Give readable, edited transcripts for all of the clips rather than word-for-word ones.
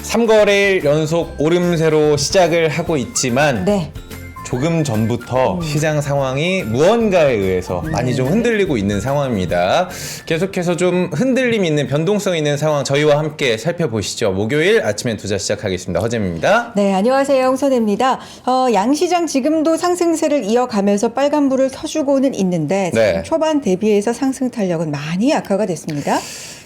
3거래일 연속 오름세로 시작을 하고 있지만 네. 조금 전부터 시장 상황이 무언가에 의해서 많이 좀 흔들리고 있는 상황입니다. 계속해서 좀 흔들림 있는 변동성 있는 상황 저희와 함께 살펴보시죠. 목요일 아침엔 투자 시작하겠습니다. 허재입니다. 네, 안녕하세요. 홍선혜입니다. 양시장 지금도 상승세를 이어가면서 빨간불을 켜주고는 있는데 네. 초반 대비해서 상승 탄력은 많이 약화가 됐습니다.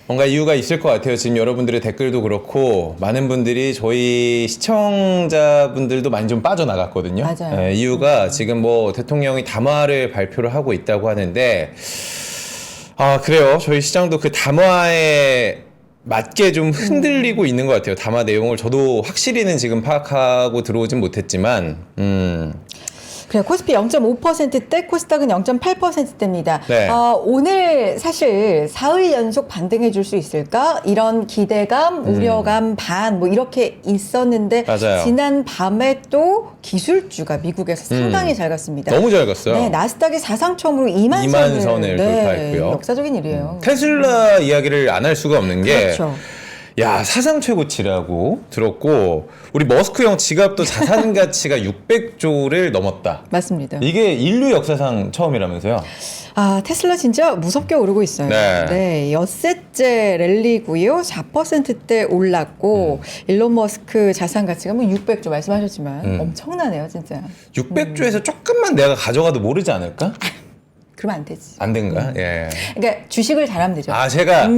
뭔가 이유가 있을 것 같아요. 지금 여러분들의 댓글도 그렇고 많은 분들이 저희 시청자분들도 많이 좀 빠져나갔거든요. 맞아요. 네, 이유가 지금 뭐 대통령이 담화를 발표를 하고 있다고 하는데 그래요. 저희 시장도 그 담화에 맞게 좀 흔들리고 있는 것 같아요. 담화 내용을 저도 확실히는 지금 파악하고 들어오진 못했지만 그래 코스피 0.5%대, 코스닥은 0.8%대입니다. 네. 오늘 사실 사흘 연속 반등해 줄 수 있을까? 이런 기대감, 우려감 반 뭐 이렇게 있었는데 맞아요. 지난 밤에 또 기술주가 미국에서 상당히 잘 갔습니다. 너무 잘 갔어요. 네, 나스닥이 사상 처음으로 2만 2만 선을 돌파했고요. 역사적인 일이에요. 테슬라 이야기를 안 할 수가 없는 게 그렇죠. 야, 사상 최고치라고 들었고 우리 머스크 형 지갑도 자산 가치가 600조를 넘었다. 맞습니다. 이게 인류 역사상 처음이라면서요. 테슬라 진짜 무섭게 오르고 있어요. 네. 엿새째 랠리고요. 4%대 올랐고 일론 머스크 자산 가치가 뭐 600조 말씀하셨지만 엄청나네요, 진짜. 600조에서 조금만 내가 가져가도 모르지 않을까? 그러면 안 되지. 안 된가? 예. 그러니까 주식을 잘하면 되죠. 제가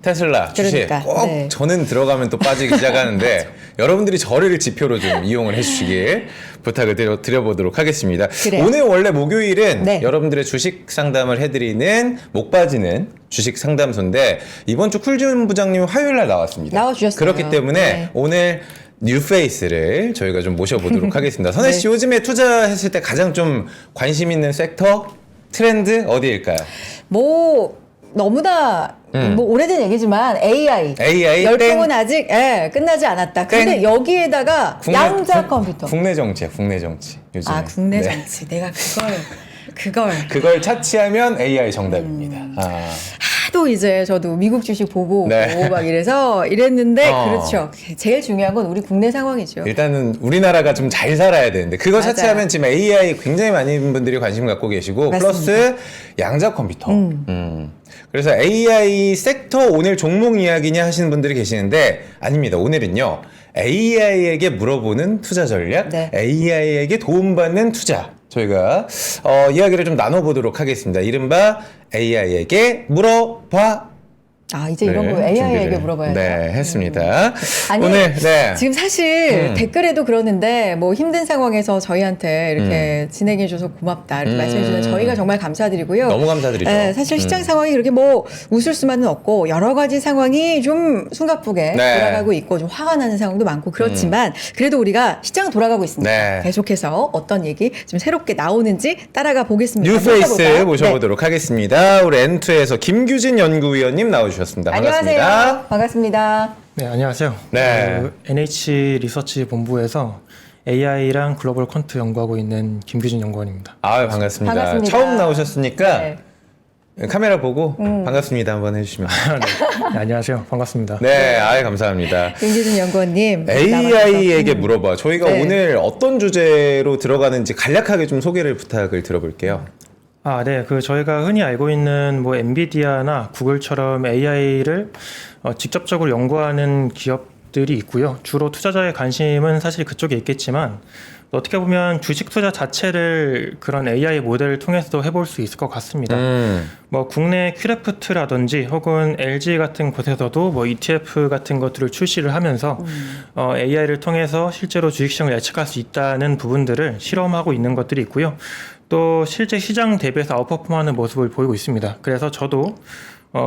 테슬라 주식 그러니까, 꼭 네. 저는 들어가면 또 빠지기 시작하는데 여러분들이 저를 지표로 좀 이용을 해주시길 부탁을 드려보도록 하겠습니다. 그래요. 오늘 원래 목요일은 네. 여러분들의 주식 상담을 해드리는 목 빠지는 주식 상담소인데 이번 주 쿨지훈 부장님 화요일 날 나왔습니다. 나와주셨어요. 그렇기 때문에 네. 오늘 뉴페이스를 저희가 좀 모셔보도록 하겠습니다. 선혜 씨 요즘에 투자했을 때 가장 좀 관심 있는 섹터 트렌드 어디일까요? 뭐 너무나 뭐 오래된 얘기지만 AI AI 열풍은 아직 끝나지 않았다. 근데 땡. 여기에다가 양자 컴퓨터. 국내 정치야, 국내 정치. 요즘에. 국내 네. 정치. 내가 그걸 그걸 차치하면 AI 정답입니다. 하도 이제 저도 미국 주식 보고 네. 오고 막 이랬는데 어. 그렇죠. 제일 중요한 건 우리 국내 상황이죠. 일단은 우리나라가 좀 잘 살아야 되는데 그거 맞아요. 차치하면 지금 AI 굉장히 많은 분들이 관심 갖고 계시고 맞습니다. 플러스 양자 컴퓨터. 그래서 AI 섹터 오늘 종목 이야기냐 하시는 분들이 계시는데 아닙니다. 오늘은요. AI에게 물어보는 투자 전략, 네. AI에게 도움받는 투자. 저희가 이야기를 좀 나눠보도록 하겠습니다. 이른바 AI에게 물어봐. 이제 이런 거 AI에게 물어봐야 돼요. 네, 했습니다. 아니, 오늘 지금 사실 댓글에도 그러는데 뭐 힘든 상황에서 저희한테 이렇게 진행해 줘서 고맙다 이렇게 말씀해 주시면 저희가 정말 감사드리고요. 너무 감사드리죠. 사실 시장 상황이 그렇게 뭐 웃을 수만은 없고 여러 가지 상황이 좀 숨가쁘게 네. 돌아가고 있고 좀 화가 나는 상황도 많고 그렇지만 그래도 우리가 시장 돌아가고 있습니다. 네. 계속해서 어떤 얘기 좀 새롭게 나오는지 따라가 보겠습니다. 뉴페이스 모셔볼까요? 모셔보도록 하겠습니다. 우리 N2에서 김규진 연구위원님 나오셨습니다. 안녕하세요. 반갑습니다. 반갑습니다. 네, 안녕하세요. 네. NH 리서치 본부에서 AI랑 글로벌 퀀트 연구하고 있는 김규진 연구원입니다. 반갑습니다. 반갑습니다. 처음 나오셨으니까 네. 카메라 보고 반갑습니다 한번 해주시면. 네, 안녕하세요. 반갑습니다. 네, 감사합니다. 김기준 연구원님 AI에게 물어봐. 저희가 네. 오늘 어떤 주제로 들어가는지 간략하게 좀 소개를 부탁을 드려볼게요. 네. 저희가 흔히 알고 있는 뭐 엔비디아나 구글처럼 AI를 직접적으로 연구하는 기업들이 있고요. 주로 투자자의 관심은 사실 그쪽에 있겠지만 어떻게 보면 주식 투자 자체를 그런 AI 모델을 통해서도 해볼 수 있을 것 같습니다. 뭐 국내 큐레프트라든지 혹은 LG 같은 곳에서도 뭐 ETF 같은 것들을 출시를 하면서 AI를 통해서 실제로 주식시장을 예측할 수 있다는 부분들을 실험하고 있는 것들이 있고요. 또 실제 시장 대비해서 아웃퍼폼하는 모습을 보이고 있습니다. 그래서 저도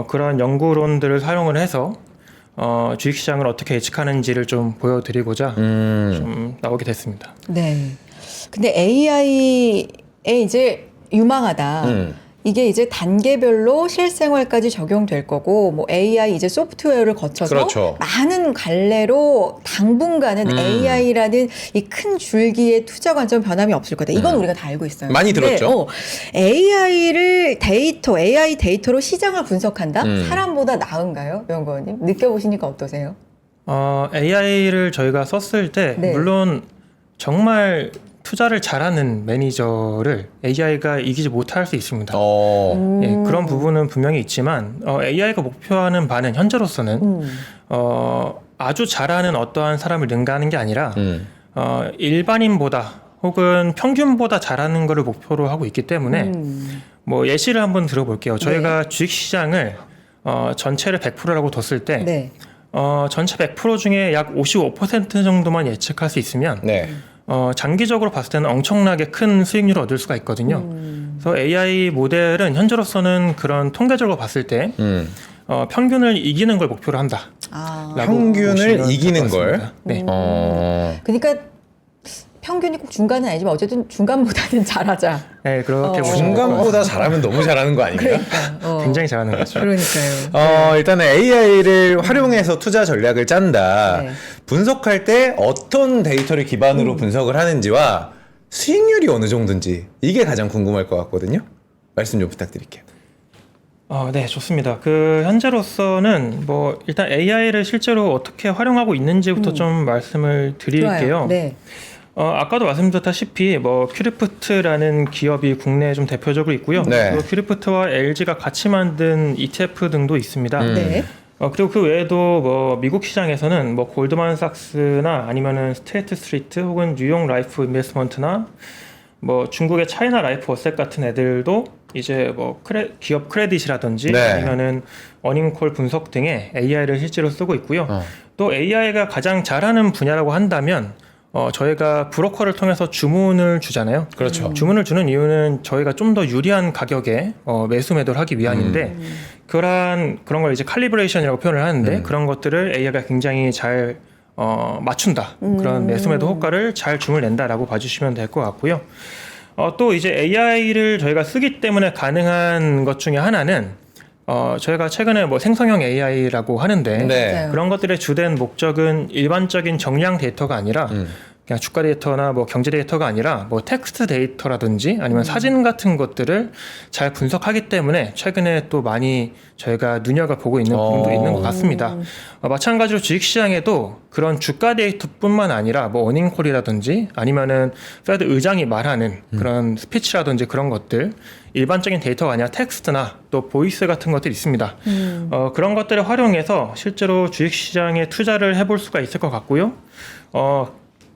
그런 연구론들을 사용을 해서 주식시장을 어떻게 예측하는지를 좀 보여드리고자 좀 나오게 됐습니다. 네. 근데 AI에 이제 유망하다. 이게 이제 단계별로 실생활까지 적용될 거고 뭐 AI 이제 소프트웨어를 거쳐서 그렇죠. 많은 갈래로 당분간은 AI라는 이 큰 줄기의 투자 관점 변함이 없을 거다. 이건 우리가 다 알고 있어요. 많이 근데, 들었죠. AI를 AI 데이터로 시장을 분석한다? 사람보다 나은가요? 연구원님? 느껴보시니까 어떠세요? AI를 저희가 썼을 때 네. 물론 정말 투자를 잘하는 매니저를 AI가 이기지 못할 수 있습니다. 예, 그런 부분은 분명히 있지만 AI가 목표하는 바는 현재로서는 아주 잘하는 어떠한 사람을 능가하는 게 아니라 일반인보다 혹은 평균보다 잘하는 것을 목표로 하고 있기 때문에 뭐 예시를 한번 들어볼게요. 저희가 주식시장을 전체를 100%라고 뒀을 때 네. 전체 100% 중에 약 55% 정도만 예측할 수 있으면 네. 장기적으로 봤을 때는 엄청나게 큰 수익률을 얻을 수가 있거든요. 그래서 AI 모델은 현재로서는 그런 통계적으로 봤을 때 평균을 이기는 걸 목표로 한다. 아. 라고 평균을 보시면 이기는 될것 걸? 같습니다. 네. 그러니까 평균이 꼭 중간은 아니지만 어쨌든 중간보다는 잘하자. 네, 그렇게 보시면 중간보다 잘하면 너무 잘하는 거 아닌가요? 그러니까. 굉장히 잘하는 거죠. 그러니까요. 일단은 AI를 활용해서 투자 전략을 짠다. 네. 분석할 때 어떤 데이터를 기반으로 분석을 하는지와 수익률이 어느 정도인지 이게 가장 궁금할 것 같거든요. 말씀 좀 부탁드릴게요. 네, 좋습니다. 그 현재로서는 뭐 일단 AI를 실제로 어떻게 활용하고 있는지부터 좀 말씀을 드릴게요. 좋아요. 네. 아까도 말씀드렸다시피 뭐 큐리프트라는 기업이 국내에 좀 대표적으로 있고요. 네. 그리고 큐리프트와 LG가 같이 만든 ETF 등도 있습니다. 네. 그리고 그 외에도 뭐 미국 시장에서는 뭐 골드만삭스나 아니면은 스테이트 스트리트 혹은 뉴욕 라이프 인베스트먼트나 뭐 중국의 차이나 라이프 어셋 같은 애들도 이제 뭐 기업 크레딧이라든지 네. 아니면은 어닝콜 분석 등의 AI를 실제로 쓰고 있고요. 또 AI가 가장 잘하는 분야라고 한다면 저희가 브로커를 통해서 주문을 주잖아요. 그렇죠. 주문을 주는 이유는 저희가 좀 더 유리한 가격에 매수 매도를 하기 위함인데 그런 걸 이제 칼리브레이션이라고 표현을 하는데 그런 것들을 AI가 굉장히 잘 맞춘다. 그런 매수 매도 효과를 잘 주문을 낸다라고 봐주시면 될 것 같고요. 또 이제 AI를 저희가 쓰기 때문에 가능한 것 중에 하나는 저희가 최근에 뭐 생성형 AI라고 하는데 네. 맞아요. 그런 것들의 주된 목적은 일반적인 정량 데이터가 아니라 그냥 주가 데이터나 뭐 경제 데이터가 아니라 뭐 텍스트 데이터라든지 아니면 사진 같은 것들을 잘 분석하기 때문에 최근에 또 많이 저희가 눈여겨보고 있는 부분도 있는 것 같습니다. 마찬가지로 주식시장에도 그런 주가 데이터뿐만 아니라 뭐 어닝콜이라든지 아니면은 페드 의장이 말하는 그런 스피치라든지 그런 것들 일반적인 데이터가 아니라 텍스트나 또 보이스 같은 것들이 있습니다. 그런 것들을 활용해서 실제로 주식시장에 투자를 해볼 수가 있을 것 같고요.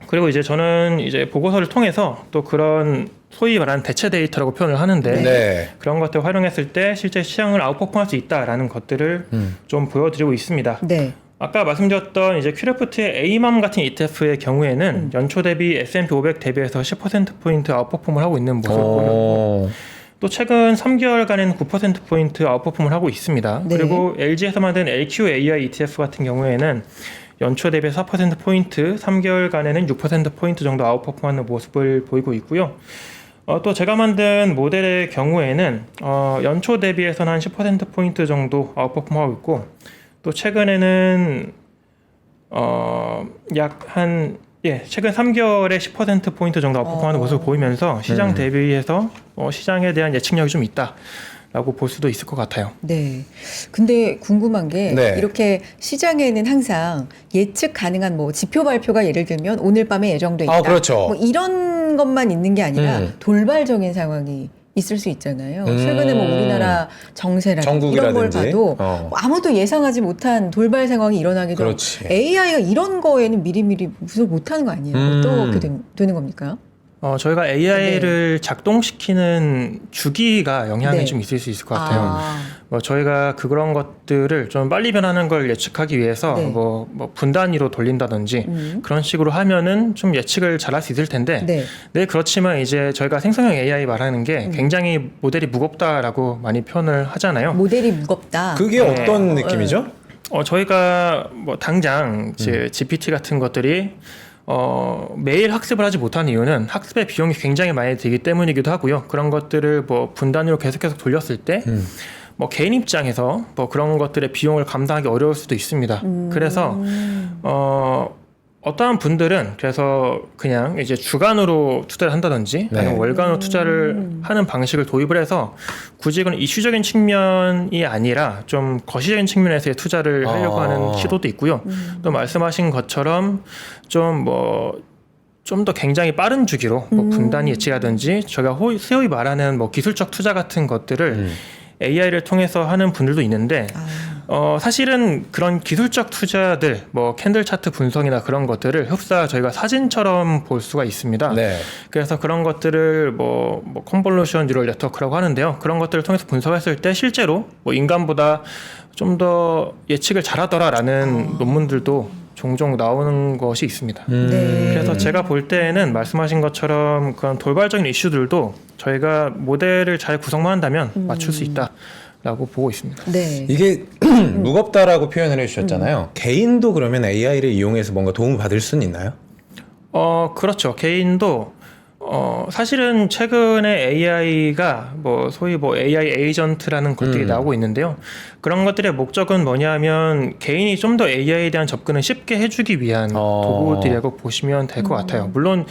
그리고 이제 저는 이제 보고서를 통해서 또 그런 소위 말하는 대체 데이터라고 표현을 하는데 네. 그런 것들을 활용했을 때 실제 시장을 아웃퍼폼할 수 있다라는 것들을 좀 보여드리고 있습니다. 네. 아까 말씀드렸던 이제 큐리프트의 A맘 같은 ETF의 경우에는 연초 대비 S&P 500 대비해서 10%포인트 아웃퍼폼을 하고 있는 모습을 보여요. 또 최근 3개월간에는 9%포인트 아웃퍼폼을 하고 있습니다. 네. 그리고 LG에서 만든 LQAI ETF 같은 경우에는 연초 대비 4%포인트, 3개월간에는 6%포인트 정도 아웃퍼폼하는 모습을 보이고 있고요. 또 제가 만든 모델의 경우에는 연초 대비해서는 한 10%포인트 정도 아웃퍼폼하고 있고 또 최근에는 최근 3개월에 10%포인트 정도 아웃퍼폼하는 모습을 보이면서 시장 대비해서 시장에 대한 예측력이 좀 있다. 라고 볼 수도 있을 것 같아요. 네. 근데 궁금한 게 네. 이렇게 시장에는 항상 예측 가능한 뭐 지표 발표가 예를 들면 오늘 밤에 예정돼 있다. 그렇죠. 뭐 이런 것만 있는 게 아니라 돌발적인 상황이 있을 수 있잖아요. 최근에 뭐 우리나라 정세라든지 이런 걸 정국이라든지. 봐도 뭐 아무도 예상하지 못한 돌발 상황이 일어나기도 하고 그렇지. AI가 이런 거에는 미리미리 분석 못하는 거 아니에요? 어떻게 되는 겁니까? 저희가 AI를 작동시키는 주기가 영향이 네. 좀 있을 수 있을 것 같아요. 저희가 그런 것들을 좀 빨리 변하는 걸 예측하기 위해서 네. 뭐 분단위로 돌린다든지 그런 식으로 하면은 좀 예측을 잘할 수 있을 텐데 네. 그렇지만 이제 저희가 생성형 AI 말하는 게 굉장히 모델이 무겁다라고 많이 표현을 하잖아요. 모델이 무겁다. 그게 네. 어떤 느낌이죠? 저희가 뭐 당장 GPT 같은 것들이 매일 학습을 하지 못하는 이유는 학습의 비용이 굉장히 많이 들기 때문이기도 하고요. 그런 것들을 뭐 분단위로 계속 돌렸을 때 뭐 개인 입장에서 뭐 그런 것들의 비용을 감당하기 어려울 수도 있습니다. 그래서 어떠한 분들은 그래서 그냥 이제 주간으로 투자를 한다든지 네. 아니면 월간으로 투자를 하는 방식을 도입을 해서 굳이 그건 이슈적인 측면이 아니라 좀 거시적인 측면에서의 투자를 하려고 하는 시도도 있고요. 또 말씀하신 것처럼 좀 더 굉장히 빠른 주기로 뭐 분단 예치라든지 저희가 소위 말하는 뭐 기술적 투자 같은 것들을 AI를 통해서 하는 분들도 있는데 사실은 그런 기술적 투자들 뭐 캔들 차트 분석이나 그런 것들을 흡사 저희가 사진처럼 볼 수가 있습니다. 네. 그래서 그런 것들을 뭐 컨볼루션 뉴럴 네트워크라고 하는데요. 그런 것들을 통해서 분석했을 때 실제로 뭐 인간보다 좀 더 예측을 잘하더라라는 논문들도 종종 나오는 것이 있습니다. 네. 그래서 제가 볼 때는 말씀하신 것처럼 그런 돌발적인 이슈들도 저희가 모델을 잘 구성만 한다면 맞출 수 있다라고 보고 있습니다. 네. 이게 무겁다라고 표현을 해주셨잖아요. 개인도 그러면 AI를 이용해서 뭔가 도움을 받을 수는 있나요? 그렇죠. 개인도 사실은 최근에 AI가 소위 AI 에이전트라는 것들이 나오고 있는데요. 그런 것들의 목적은 뭐냐면 개인이 좀 더 AI에 대한 접근을 쉽게 해주기 위한 도구들이라고 보시면 될 것 같아요. 물론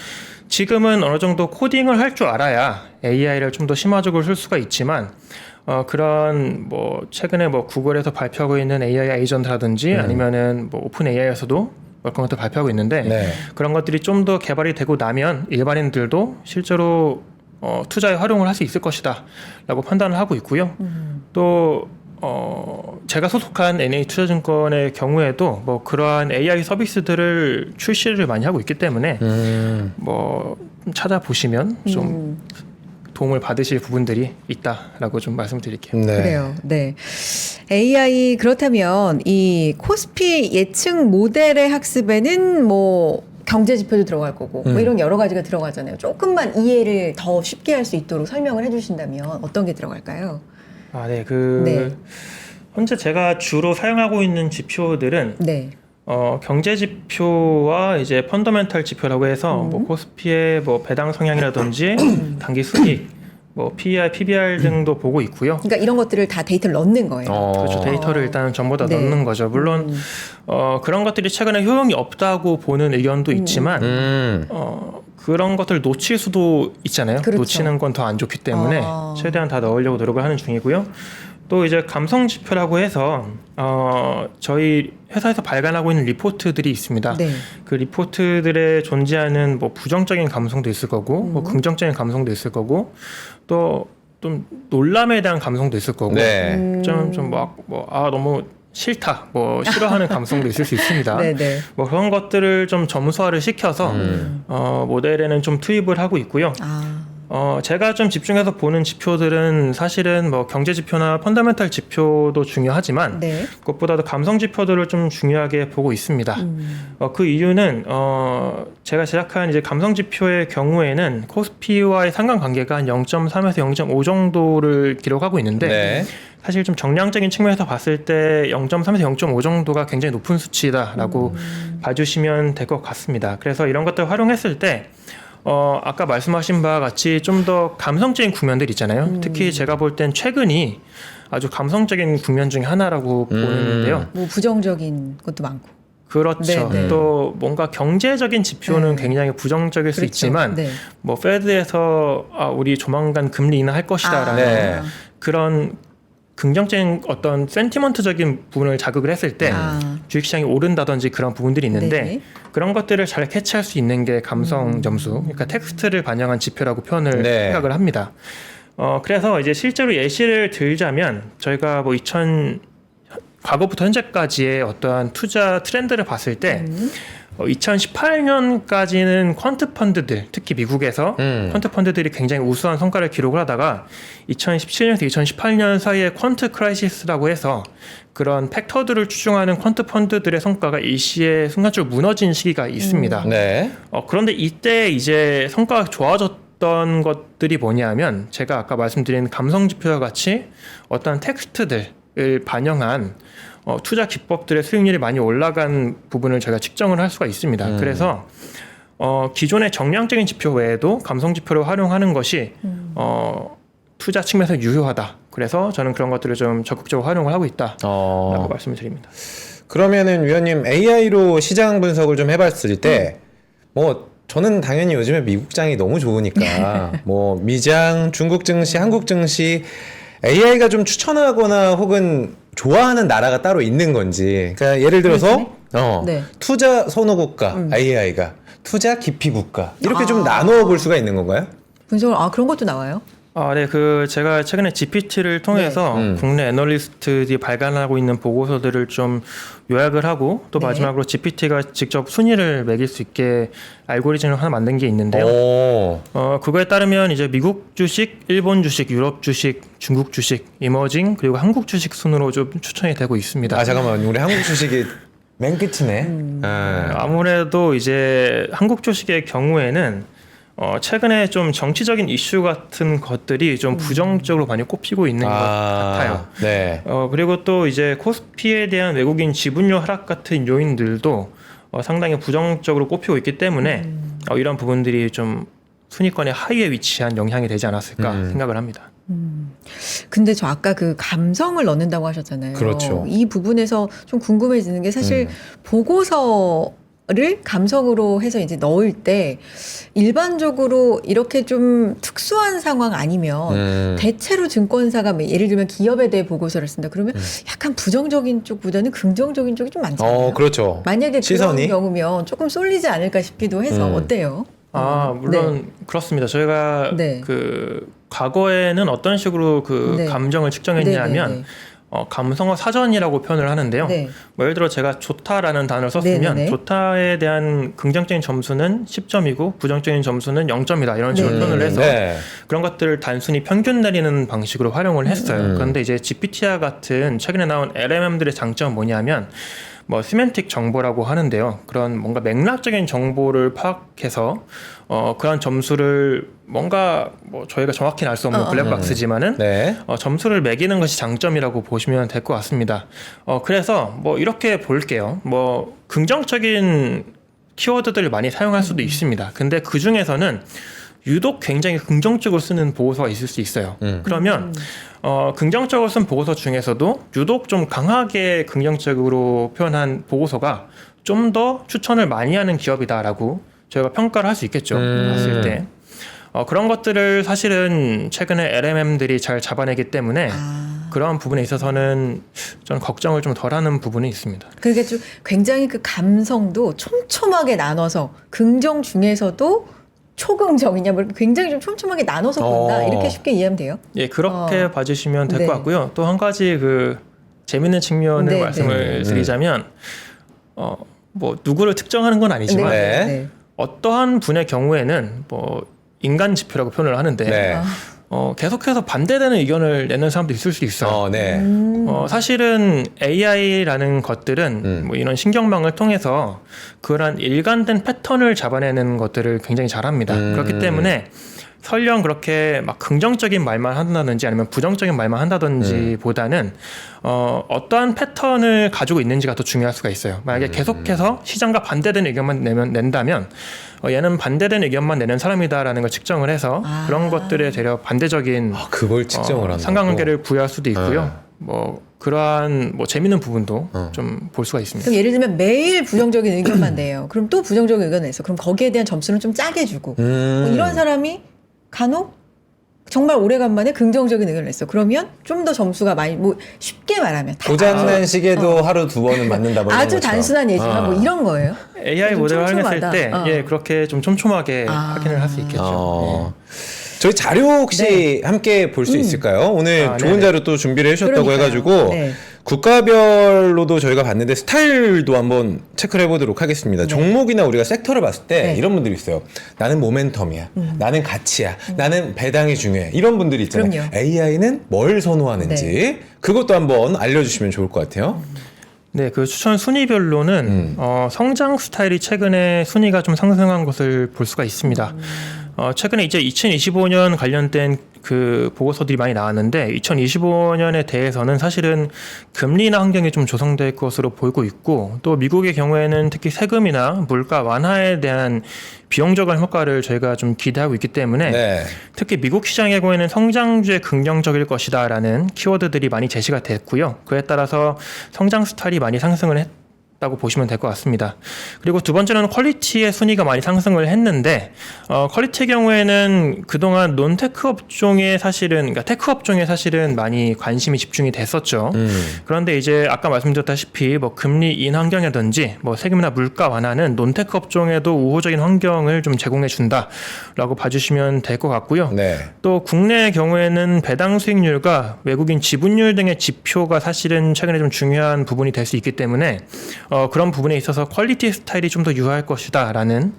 지금은 어느 정도 코딩을 할 줄 알아야 AI를 좀 더 심화적으로 쓸 수가 있지만 그런 최근에 구글에서 발표하고 있는 AI 에이전트라든지 아니면은 오픈 AI에서도 그런 것들 발표하고 있는데 네. 그런 것들이 좀 더 개발이 되고 나면 일반인들도 실제로 투자에 활용을 할 수 있을 것이다 라고 판단을 하고 있고요. 또 제가 소속한 NH투자증권의 경우에도 그러한 AI 서비스들을 출시를 많이 하고 있기 때문에 좀 찾아보시면 좀 도움을 받으실 부분들이 있다라고 좀 말씀드릴게요. 네. 그래요. 네. AI 그렇다면 이 코스피 예측 모델의 학습에는 경제 지표도 들어갈 거고 이런 여러 가지가 들어가잖아요. 조금만 이해를 더 쉽게 할 수 있도록 설명을 해주신다면 어떤 게 들어갈까요? 네. 네. 현재 제가 주로 사용하고 있는 지표들은 네. 경제 지표와 이제 펀더멘털 지표라고 해서 코스피의 배당 성향이라든지 단기 수익, PER, PBR 등도 보고 있고요. 그러니까 이런 것들을 다 데이터를 넣는 거예요. 그렇죠. 데이터를 일단 전부 다 네. 넣는 거죠. 물론 그런 것들이 최근에 효용이 없다고 보는 의견도 있지만 그런 것들을 놓칠 수도 있잖아요. 그렇죠. 놓치는 건 더 안 좋기 때문에 최대한 다 넣으려고 노력을 하는 중이고요. 또 이제 감성 지표라고 해서 저희 회사에서 발간하고 있는 리포트들이 있습니다. 네. 그 리포트들에 존재하는 부정적인 감성도 있을 거고 긍정적인 감성도 있을 거고 또 좀 놀람에 대한 감성도 있을 거고 네. 너무 싫다 싫어하는 감성도 있을 수 있습니다. 네네. 그런 것들을 좀 점수화를 시켜서 모델에는 좀 투입을 하고 있고요. 제가 좀 집중해서 보는 지표들은 사실은 경제 지표나 펀더멘털 지표도 중요하지만 네. 그것보다도 감성 지표들을 좀 중요하게 보고 있습니다. 그 이유는 제가 제작한 이제 감성 지표의 경우에는 코스피와의 상관관계가 한 0.3에서 0.5 정도를 기록하고 있는데 네. 사실 좀 정량적인 측면에서 봤을 때 0.3에서 0.5 정도가 굉장히 높은 수치다라고 봐주시면 될 것 같습니다. 그래서 이런 것들 활용했을 때 아까 말씀하신 바와 같이 좀 더 감성적인 국면들 있잖아요. 특히 제가 볼 땐 최근이 아주 감성적인 국면 중에 하나라고 보는데요. 부정적인 것도 많고. 그렇죠. 네, 네. 또 뭔가 경제적인 지표는 네. 굉장히 부정적일 수 그렇죠. 있지만 네. 페드에서 우리 조만간 금리 인하할 것이다라는 네. 그런 긍정적인 어떤 센티먼트적인 부분을 자극을 했을 때 주식시장이 오른다든지 그런 부분들이 있는데 네. 그런 것들을 잘 캐치할 수 있는 게 감성 점수, 그러니까 텍스트를 반영한 지표라고 표현을 네. 생각을 합니다. 그래서 이제 실제로 예시를 들자면 저희가 과거부터 현재까지의 어떠한 투자 트렌드를 봤을 때 2018년까지는 퀀트 펀드들, 특히 미국에서 퀀트 펀드들이 굉장히 우수한 성과를 기록을 하다가 2017년에서 2018년 사이에 퀀트 크라이시스라고 해서 그런 팩터들을 추종하는 퀀트 펀드들의 성과가 일시에 순간적으로 무너진 시기가 있습니다. 네. 그런데 이때 이제 성과가 좋아졌던 것들이 뭐냐면 제가 아까 말씀드린 감성 지표와 같이 어떤 텍스트들을 반영한 투자 기법들의 수익률이 많이 올라간 부분을 저희가 측정을 할 수가 있습니다. 그래서 기존의 정량적인 지표 외에도 감성 지표를 활용하는 것이 투자 측면에서 유효하다. 그래서 저는 그런 것들을 좀 적극적으로 활용을 하고 있다라고 말씀을 드립니다. 그러면은 위원님 AI로 시장 분석을 좀 해봤을 때 뭐 저는 당연히 요즘에 미국장이 너무 좋으니까 뭐 미장, 중국 증시, 한국 증시 AI가 좀 추천하거나 혹은 좋아하는 나라가 따로 있는 건지. 그러니까 예를 들어서 네. 투자 선호 국가 AI가 투자 기피 국가 이렇게 좀 나누어 볼 수가 있는 건가요? 분석을 그런 것도 나와요? 네, 제가 최근에 GPT를 통해서 국내 애널리스트들이 발간하고 있는 보고서들을 좀 요약을 하고 또 네. 마지막으로 GPT가 직접 순위를 매길 수 있게 알고리즘을 하나 만든 게 있는데요. 오. 그거에 따르면 이제 미국 주식, 일본 주식, 유럽 주식, 중국 주식, 이머징 그리고 한국 주식 순으로 좀 추천이 되고 있습니다. 잠깐만 우리 한국 주식이 맨 끝이네. 아무래도 이제 한국 주식의 경우에는 최근에 좀 정치적인 이슈 같은 것들이 좀 부정적으로 많이 꼽히고 있는 것 같아요. 네. 그리고 또 이제 코스피에 대한 외국인 지분율 하락 같은 요인들도 상당히 부정적으로 꼽히고 있기 때문에 이런 부분들이 좀 순위권의 하위에 위치한 영향이 되지 않았을까 생각을 합니다. 근데 저 아까 그 감성을 넣는다고 하셨잖아요. 그렇죠. 이 부분에서 좀 궁금해지는 게 사실 보고서를 감성으로 해서 이제 넣을 때 일반적으로 이렇게 좀 특수한 상황 아니면 대체로 증권사가 예를 들면 기업에 대해 보고서를 쓴다 그러면 약간 부정적인 쪽보다는 긍정적인 쪽이 좀 많잖아요. 그렇죠. 만약에 시선이? 그런 경우면 조금 쏠리지 않을까 싶기도 해서 어때요? 물론 그렇습니다. 저희가 네. 그 과거에는 어떤 식으로 그 네. 감정을 측정했냐면 네, 네, 감성어 사전이라고 표현을 하는데요. 네. 뭐 예를 들어 제가 좋다라는 단어를 썼으면 네, 네, 네. 좋다에 대한 긍정적인 점수는 10점이고 부정적인 점수는 0점이다 이런 식으로 네. 표현을 해서 네. 그런 것들을 단순히 평균 내리는 방식으로 활용을 했어요. 그런데 이제 GPT와 같은 최근에 나온 LMM들의 장점은 뭐냐면 뭐 시멘틱 정보라고 하는데요. 그런 뭔가 맥락적인 정보를 파악해서 그런 점수를 뭔가 뭐 저희가 정확히는 알 수 없는 블랙박스지만은 네. 점수를 매기는 것이 장점이라고 보시면 될 것 같습니다. 그래서 뭐 이렇게 볼게요. 뭐 긍정적인 키워드들을 많이 사용할 수도 있습니다. 근데 그 중에서는 유독 굉장히 긍정적으로 쓰는 보고서가 있을 수 있어요. 그러면 긍정적으로 쓴 보고서 중에서도 유독 좀 강하게 긍정적으로 표현한 보고서가 좀 더 추천을 많이 하는 기업이다라고 저희가 평가를 할 수 있겠죠. 봤을 때. 그런 것들을 사실은 최근에 LMM들이 잘 잡아내기 때문에 그런 부분에 있어서는 저는 걱정을 좀 덜하는 부분이 있습니다. 그게 좀 굉장히 그 감성도 촘촘하게 나눠서 긍정 중에서도 초긍정이냐 뭐 굉장히 좀 촘촘하게 나눠서 본다 이렇게 쉽게 이해하면 돼요. 예, 그렇게 봐주시면 될 것 네. 같고요. 또 한 가지 그 재밌는 측면을 네, 말씀을 드리자면 뭐 누구를 특정하는 건 아니지만 네. 어떠한 분의 경우에는 뭐 인간 지표라고 표현을 하는데 네. 계속해서 반대되는 의견을 내는 사람도 있을 수 있어요. 네. 사실은 AI라는 것들은 뭐 이런 신경망을 통해서 그런 일관된 패턴을 잡아내는 것들을 굉장히 잘합니다. 그렇기 때문에 설령 그렇게 막 긍정적인 말만 한다든지 아니면 부정적인 말만 한다든지 보다는 어떠한 패턴을 가지고 있는지가 더 중요할 수가 있어요. 만약에 계속해서 시장과 반대되는 의견만 낸다면 얘는 반대되는 의견만 내는 사람이다라는 걸 측정을 해서 그런 것들에 대려 반대적인 그걸 측정을 한다고? 상관관계를 부여할 수도 있고요. 뭐 그러한 뭐 재밌는 부분도 좀 볼 수가 있습니다. 그럼 예를 들면 매일 부정적인 의견만 내요. 그럼 또 부정적인 의견을 냈어. 그럼 거기에 대한 점수는 좀 짜게 주고 뭐 이런 사람이 간혹 정말 오래간만에 긍정적인 의견을 냈어. 그러면 좀 더 점수가 많이 뭐 쉽게 말하면 고장난 시계도 하루 두 번은 맞는다. 뭐 이런 아주 것처럼. 단순한 예지만 뭐 이런 거예요. AI 좀 모델을 활용했을 촘촘하다. 때 예, 그렇게 좀 촘촘하게 확인을 할 수 있겠죠. 저희 자료 혹시 함께 볼 수 있을까요? 오늘 좋은 네네. 자료 또 준비를 해주셨다고 그러니까요. 해가지고 네. 국가별로도 저희가 봤는데 스타일도 한번 체크를 해보도록 하겠습니다. 종목이나 우리가 섹터를 봤을 때 네. 이런 분들이 있어요. 나는 모멘텀이야. 나는 가치야. 나는 배당이 중요해. 이런 분들이 있잖아요. 그럼요. AI는 뭘 선호하는지 그것도 한번 알려주시면 좋을 것 같아요. 네, 그 추천 순위별로는 성장 스타일이 최근에 순위가 좀 상승한 것을 볼 수가 있습니다. 최근에 이제 2025년 관련된 그 보고서들이 많이 나왔는데 2025년에 대해서는 사실은 금리나 환경이 좀 조성될 것으로 보이고 있고 또 미국의 경우에는 특히 세금이나 물가 완화에 대한 비용적인 효과를 저희가 좀 기대하고 있기 때문에 네. 특히 미국 시장의 경우에는 성장주에 긍정적일 것이다라는 키워드들이 많이 제시가 됐고요. 그에 따라서 성장 스타일이 많이 상승을 했다고 보시면 될 것 같습니다. 그리고 두 번째는 퀄리티의 순위가 많이 상승을 했는데 퀄리티의 경우에는 그동안 논테크 업종에 사실은 그러니까 테크 업종에 사실은 많이 관심이 집중이 됐었죠. 그런데 이제 아까 말씀드렸다시피 뭐 금리 인하 환경이라든지 뭐 세금이나 물가 완화는 논테크 업종에도 우호적인 환경을 좀 제공해 준다라고 봐주시면 될 것 같고요. 네. 또 국내의 경우에는 배당 수익률과 외국인 지분율 등의 지표가 사실은 최근에 좀 중요한 부분이 될 수 있기 때문에 그런 부분에 있어서 퀄리티 스타일이 좀 더 유효할 것이다라는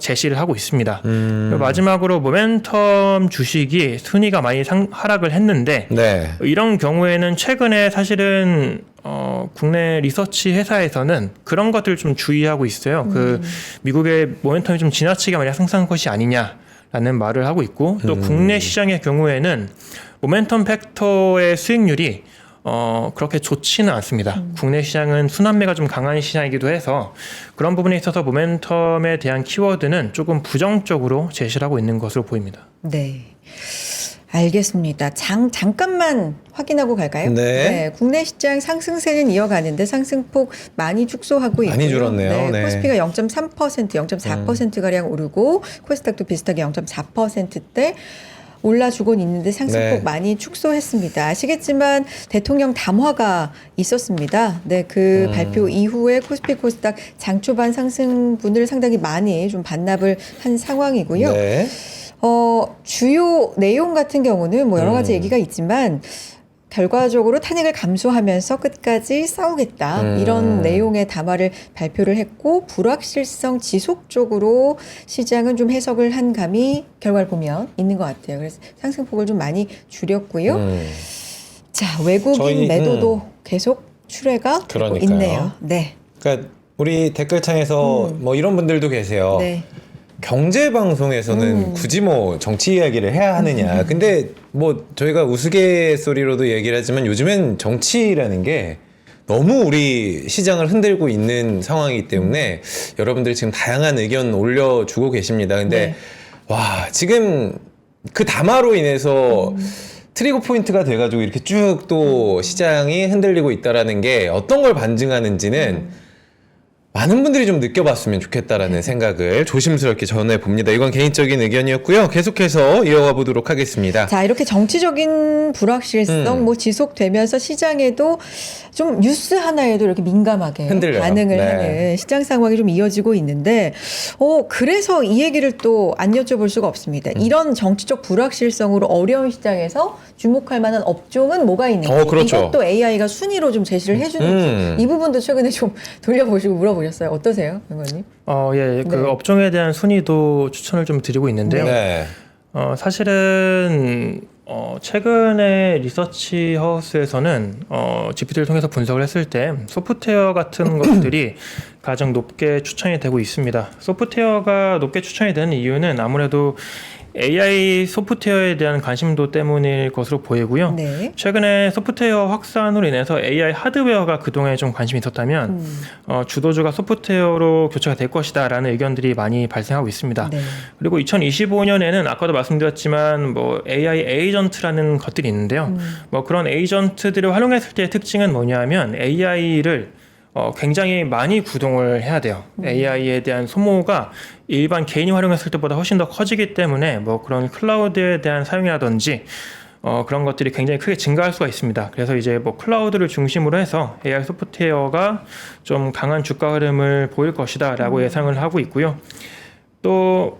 제시를 하고 있습니다. 그리고 마지막으로 모멘텀 주식이 순위가 많이 하락을 했는데 네. 이런 경우에는 최근에 사실은 국내 리서치 회사에서는 그런 것들을 좀 주의하고 있어요. 그 미국의 모멘텀이 좀 지나치게 많이 상승한 것이 아니냐라는 말을 하고 있고 또 국내 시장의 경우에는 모멘텀 팩터의 수익률이 그렇게 좋지는 않습니다. 국내 시장은 순환매가 좀 강한 시장이기도 해서 그런 부분에 있어서 모멘텀에 대한 키워드는 조금 부정적으로 제시를 하고 있는 것으로 보입니다. 네. 알겠습니다. 잠깐만 확인하고 갈까요? 네. 국내 시장 상승세는 이어가는데 상승폭 많이 축소하고 있고요. 많이 줄었네요. 네. 코스피가 0.3%, 0.4%가량 오르고 코스닥도 비슷하게 0.4%대 올라주곤 있는데 상승폭 네. 많이 축소했습니다. 아시겠지만 대통령 담화가 있었습니다. 네, 그 발표 이후에 코스피 코스닥 장 초반 상승분을 상당히 많이 좀 반납을 한 상황이고요. 네. 주요 내용 같은 경우는 뭐 여러 가지 얘기가 있지만 결과적으로 탄핵을 감수하면서 끝까지 싸우겠다 이런 내용의 담화를 발표를 했고 불확실성 지속적으로 시장은 좀 해석을 한 감이 결과를 보면 있는 것 같아요. 그래서 상승폭을 좀 많이 줄였고요. 자, 외국인 저희, 매도도 계속 출회가 되고 그러니까요. 있네요. 네. 그러니까 우리 댓글창에서 뭐 이런 분들도 계세요. 네. 경제 방송에서는 굳이 뭐 정치 이야기를 해야 하느냐. 근데 뭐 저희가 우스갯소리로도 얘기를 하지만 요즘엔 정치라는 게 너무 우리 시장을 흔들고 있는 상황이기 때문에 여러분들이 지금 다양한 의견 올려주고 계십니다. 근데 네. 와, 지금 그 담화로 인해서 트리거 포인트가 돼가지고 이렇게 쭉 또 시장이 흔들리고 있다라는 게 어떤 걸 반증하는지는 많은 분들이 좀 느껴봤으면 좋겠다라는 생각을 조심스럽게 전해봅니다. 이건 개인적인 의견이었고요. 계속해서 이어가 보도록 하겠습니다. 자, 이렇게 정치적인 불확실성 뭐 지속되면서 시장에도 좀 뉴스 하나에도 이렇게 민감하게 흔들려요. 반응을 네. 하는 시장 상황이 좀 이어지고 있는데 그래서 이 얘기를 또 안 여쭤볼 수가 없습니다. 이런 정치적 불확실성으로 어려운 시장에서 주목할 만한 업종은 뭐가 있는지 그렇죠. 이것도 AI가 순위로 좀 제시를 해주는지 이 부분도 최근에 좀 돌려보시고 물어보셨어요. 어떠세요, 의원님? 예, 그 네. 업종에 대한 순위도 추천을 좀 드리고 있는데요. 네. 사실은 최근에 리서치 하우스에서는 GPT를 통해서 분석을 했을 때 소프트웨어 같은 것들이 가장 높게 추천이 되고 있습니다. 소프트웨어가 높게 추천이 되는 이유는 아무래도 AI 소프트웨어에 대한 관심도 때문일 것으로 보이고요. 네. 최근에 소프트웨어 확산으로 인해서 AI 하드웨어가 그동안에 좀 관심이 있었다면 주도주가 소프트웨어로 교체가 될 것이다라는 의견들이 많이 발생하고 있습니다. 네. 그리고 2025년에는 아까도 말씀드렸지만 뭐 AI 에이전트라는 것들이 있는데요. 뭐 그런 에이전트들을 활용했을 때의 특징은 뭐냐면 AI를 굉장히 많이 구동을 해야 돼요. AI에 대한 소모가 일반 개인이 활용했을 때보다 훨씬 더 커지기 때문에 뭐 그런 클라우드에 대한 사용이라든지 그런 것들이 굉장히 크게 증가할 수가 있습니다. 그래서 이제 뭐 클라우드를 중심으로 해서 AI 소프트웨어가 좀 강한 주가 흐름을 보일 것이다라고 예상을 하고 있고요. 또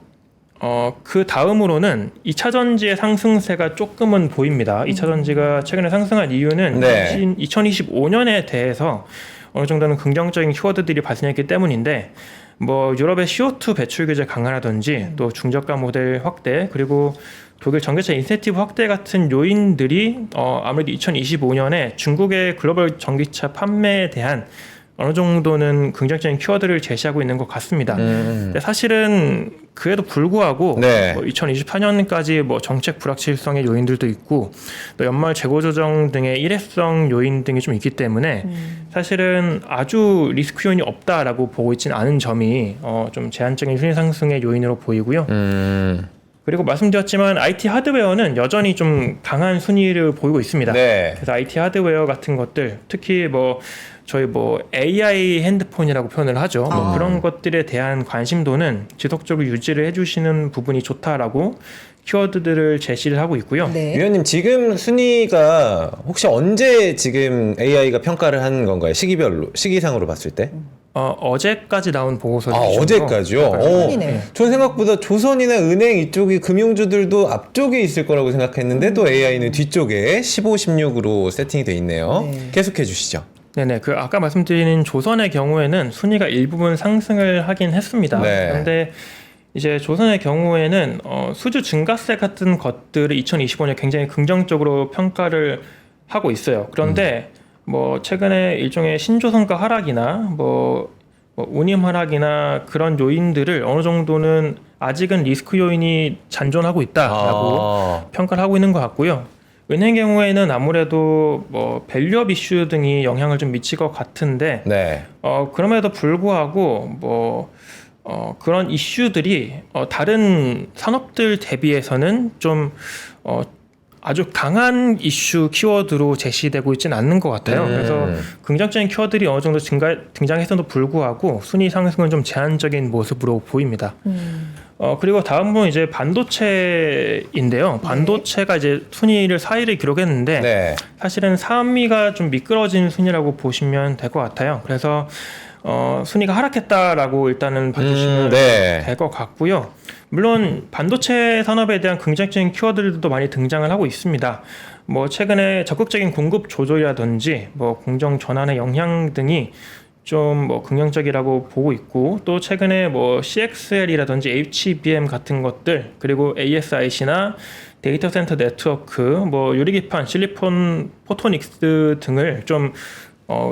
그 다음으로는 2차 전지의 상승세가 조금은 보입니다. 2차 전지가 최근에 상승한 이유는 네. 2025년에 대해서 어느 정도는 긍정적인 키워드들이 발생했기 때문인데 뭐 유럽의 CO2 배출 규제 강화라든지 또 중저가 모델 확대 그리고 독일 전기차 인센티브 확대 같은 요인들이 아무래도 2025년에 중국의 글로벌 전기차 판매에 대한 어느 정도는 긍정적인 키워드를 제시하고 있는 것 같습니다. 근데 사실은 그에도 불구하고 네. 2024년까지 정책 불확실성의 요인들도 있고 또 연말 재고 조정 등의 일회성 요인 등이 좀 있기 때문에 사실은 아주 리스크 요인이 없다라고 보고 있지는 않은 점이 좀 제한적인 순위 상승의 요인으로 보이고요. 그리고 말씀드렸지만 IT 하드웨어는 여전히 좀 강한 순위를 보이고 있습니다. 네. 그래서 IT 하드웨어 같은 것들, 특히 저희 AI 핸드폰이라고 표현을 하죠. 그런 것들에 대한 관심도는 지속적으로 유지를 해주시는 부분이 좋다라고 키워드들을 제시를 하고 있고요. 네. 위원님 지금 순위가 혹시 언제 지금 AI가 평가를 한 건가요? 시기상으로 봤을 때? 어제까지 나온 보고서. 어제까지요? 최근이네요. 전 생각보다 조선이나 은행 이쪽이 금융주들도 앞쪽에 있을 거라고 생각했는데 또 AI는 뒤쪽에 15, 16으로 세팅이 돼 있네요. 네. 계속해 주시죠. 네네. 아까 말씀드린 조선의 경우에는 순위가 일부분 상승을 하긴 했습니다. 네. 그런데 이제 조선의 경우에는 수주 증가세 같은 것들을 2025년에 굉장히 긍정적으로 평가를 하고 있어요. 그런데 최근에 일종의 신조선가 하락이나 운임 하락이나 그런 요인들을 어느 정도는 아직은 리스크 요인이 잔존하고 있다라고 평가를 하고 있는 것 같고요. 은행 경우에는 아무래도 밸류업 이슈 등이 영향을 좀 미칠 것 같은데 네. 그럼에도 불구하고 그런 이슈들이 다른 산업들 대비해서는 좀 아주 강한 이슈 키워드로 제시되고 있지는 않는 것 같아요. 그래서 긍정적인 키워드들이 어느 정도 등장했음에도 불구하고 순위 상승은 좀 제한적인 모습으로 보입니다. 그리고 다음은 이제 반도체인데요. 반도체가 이제 순위를 4위를 기록했는데 네. 사실은 3위가 좀 미끄러진 순위라고 보시면 될 것 같아요. 그래서 순위가 하락했다라고 일단은 봐주시면 네. 될 것 같고요. 물론 반도체 산업에 대한 긍정적인 키워드들도 많이 등장을 하고 있습니다. 최근에 적극적인 공급 조절이라든지 공정 전환의 영향 등이 좀 긍정적이라고 보고 있고 또 최근에 CXL이라든지 HBM 같은 것들 그리고 ASIC나 데이터 센터 네트워크 유리기판 실리콘 포토닉스 등을 좀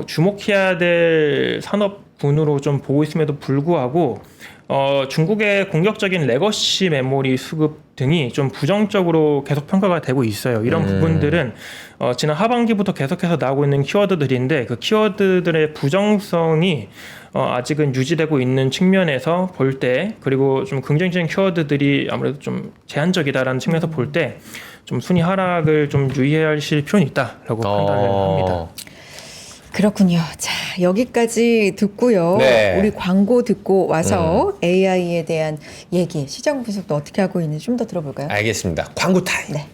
주목해야 될 산업군으로 좀 보고 있음에도 불구하고 중국의 공격적인 레거시 메모리 수급 등이 좀 부정적으로 계속 평가가 되고 있어요. 이런 부분들은 지난 하반기부터 계속해서 나오고 있는 키워드들인데 그 키워드들의 부정성이 아직은 유지되고 있는 측면에서 볼 때 그리고 좀 긍정적인 키워드들이 아무래도 좀 제한적이다라는 측면에서 볼 때 좀 순위 하락을 좀 유의하실 필요는 있다라고 판단을 합니다. 그렇군요. 자, 여기까지 듣고요. 네. 우리 광고 듣고 와서 AI에 대한 얘기, 시장 분석도 어떻게 하고 있는지 좀 더 들어볼까요? 알겠습니다. 광고 타임. 네.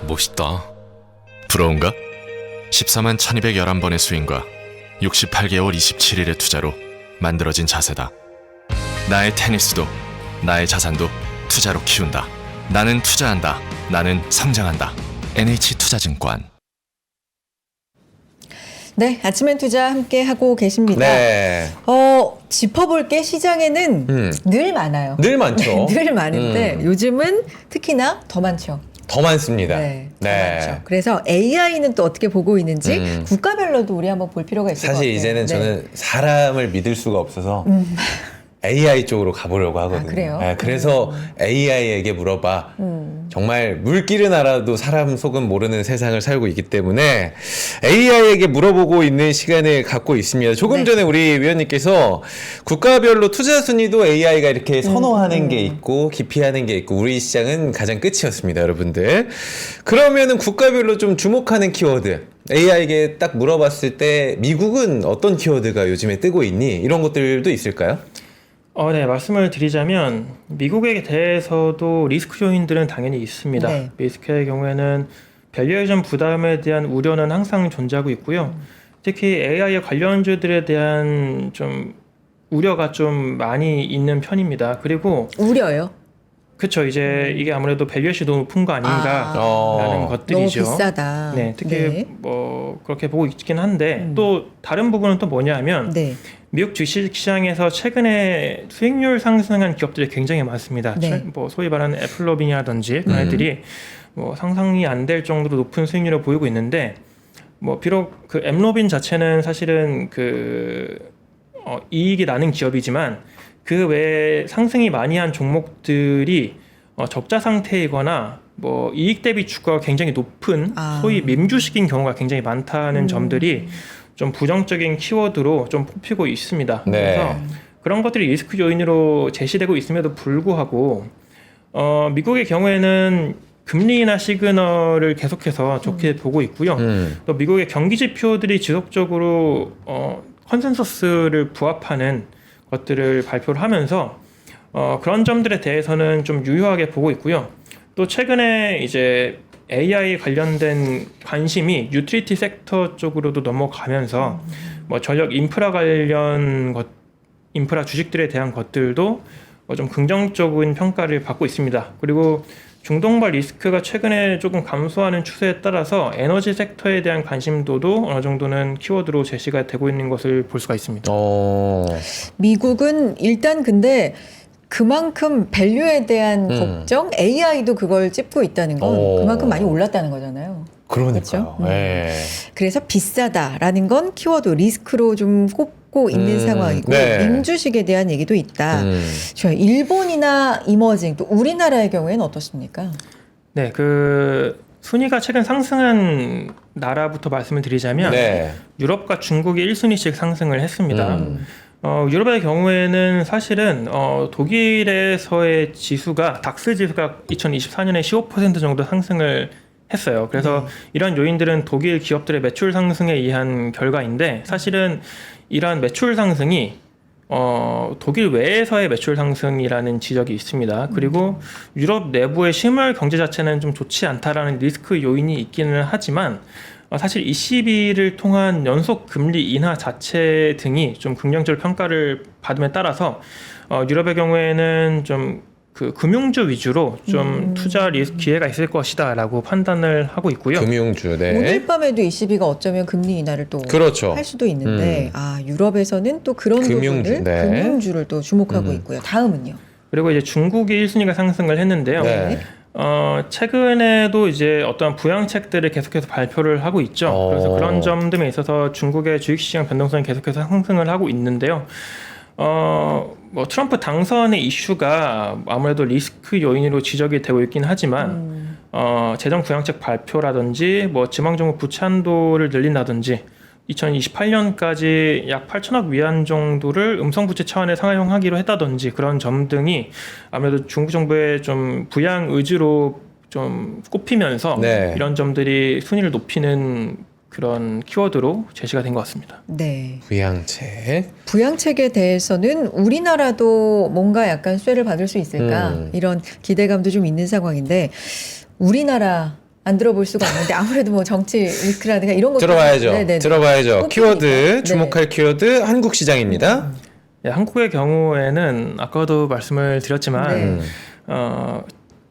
멋있다. 부러운가? 14만 1211번의 스윙과 68개월 27일의 투자로 만들어진 자세다. 나의 테니스도 나의 자산도 투자로 키운다. 나는 투자한다. 나는 성장한다. NH투자증권. 네, 아침엔 투자 함께 하고 계십니다. 네. 짚어볼 게 시장에는 늘 많아요. 늘 많죠. 늘 많은데 요즘은 특히나 더 많죠. 더 많습니다. 네, 더 많죠. 그래서 AI는 또 어떻게 보고 있는지 국가별로도 우리 한번 볼 필요가 있을 것 같아요. 사실 이제는 저는 사람을 믿을 수가 없어서 AI 쪽으로 가보려고 하거든요. 그래요? 네, 그래서 AI에게 물어봐. 정말 물길은 알아도 사람 속은 모르는 세상을 살고 있기 때문에 AI에게 물어보고 있는 시간을 갖고 있습니다. 조금 전에 우리 위원님께서 국가별로 투자 순위도 AI가 이렇게 선호하는 게 있고 기피하는 게 있고 우리 시장은 가장 끝이었습니다, 여러분들. 그러면은 국가별로 좀 주목하는 키워드. AI에게 딱 물어봤을 때 미국은 어떤 키워드가 요즘에 뜨고 있니? 이런 것들도 있을까요? 네, 말씀을 드리자면 미국에 대해서도 리스크 요인들은 당연히 있습니다. 네. 리스크의 경우에는 밸류에이션 부담에 대한 우려는 항상 존재하고 있고요. 특히 AI 관련주들에 대한 좀 우려가 좀 많이 있는 편입니다. 그리고 우려요? 그렇죠. 이제 이게 아무래도 밸류에이션이 너무 높은 거 아닌가라는 것들이죠. 너무 비싸다. 네, 특히 네. 그렇게 보고 있긴 한데 또 다른 부분은 또 뭐냐면 네. 미국 주식 시장에서 최근에 수익률 상승한 기업들이 굉장히 많습니다. 네. 소위 말하는 애플로빈이라든지 그런 애들이 뭐 상상이 안 될 정도로 높은 수익률을 보이고 있는데 뭐 비록 그 엠로빈 자체는 사실은 이익이 나는 기업이지만 그 외에 상승이 많이 한 종목들이 적자 상태이거나 뭐 이익 대비 주가가 굉장히 높은 소위 밈주식인 경우가 굉장히 많다는 점들이 좀 부정적인 키워드로 좀 뽑히고 있습니다. 네. 그래서 그런 것들이 리스크 요인으로 제시되고 있음에도 불구하고 미국의 경우에는 금리 인하 시그널을 계속해서 좋게 보고 있고요. 또 미국의 경기 지표들이 지속적으로 컨센서스를 부합하는 것들을 발표를 하면서 그런 점들에 대해서는 좀 유효하게 보고 있고요. 또 최근에 이제 AI 관련된 관심이 유틸리티 섹터 쪽으로도 넘어가면서 뭐 전력 인프라 관련 인프라 주식들에 대한 것들도 좀 긍정적인 평가를 받고 있습니다. 그리고 중동발 리스크가 최근에 조금 감소하는 추세에 따라서 에너지 섹터에 대한 관심도도 어느 정도는 키워드로 제시가 되고 있는 것을 볼 수가 있습니다. 미국은 일단 근데 그만큼 밸류에 대한 걱정, AI도 그걸 찝고 있다는 건 그만큼 많이 올랐다는 거잖아요. 그러니까요. 그렇죠? 네. 그래서 비싸다라는 건 키워드 리스크로 좀 꼽고 있는 상황이고 네. 밈주식에 대한 얘기도 있다. 저 일본이나 이머징 또 우리나라의 경우에는 어떻습니까? 네, 그 순위가 최근 상승한 나라부터 말씀을 드리자면 네. 유럽과 중국이 1순위씩 상승을 했습니다. 유럽의 경우에는 사실은 독일에서의 지수가 닥스 지수가 2024년에 15% 정도 상승을 했어요. 그래서 이런 요인들은 독일 기업들의 매출 상승에 의한 결과인데 사실은 이러한 매출 상승이 독일 외에서의 매출 상승이라는 지적이 있습니다. 그리고 유럽 내부의 실물 경제 자체는 좀 좋지 않다라는 리스크 요인이 있기는 하지만 사실 ECB를 통한 연속 금리 인하 자체 등이 좀 긍정적 평가를 받음에 따라서 유럽의 경우에는 좀 그 금융주 위주로 좀 투자 기회가 있을 것이다라고 판단을 하고 있고요. 금융주. 네. 오늘 밤에도 ECB가 어쩌면 금리 인하를 또 그렇죠. 할 수도 있는데 유럽에서는 또 그런 금융주, 부분을 네. 금융주를 또 주목하고 있고요. 다음은요. 그리고 이제 중국이 1순위가 상승을 했는데요. 네. 최근에도 이제 어떤 부양책들을 계속해서 발표를 하고 있죠. 그래서 그런 점들에 있어서 중국의 주식시장 변동성이 계속해서 상승을 하고 있는데요. 뭐 트럼프 당선의 이슈가 아무래도 리스크 요인으로 지적이 되고 있긴 하지만 재정 부양책 발표라든지 뭐 지방정부 부채 한도를 늘린다든지 2028년까지 약 8천억 위안 정도를 음성부채 차원에 상향하기로 했다든지 그런 점 등이 아무래도 중국 정부의 좀 부양 의지로 좀 꼽히면서 네. 이런 점들이 순위를 높이는 그런 키워드로 제시가 된 것 같습니다. 네. 부양책. 부양책에 대해서는 우리나라도 뭔가 약간 쇠를 받을 수 있을까 이런 기대감도 좀 있는 상황인데 우리나라 안 들어볼 수가 없는데 아무래도 뭐 정치 리스크라든가 이런 것도 들어봐야죠. 네네네. 들어봐야죠. 꼽히니까. 키워드 주목할 키워드 한국 시장입니다. 네, 한국의 경우에는 아까도 말씀을 드렸지만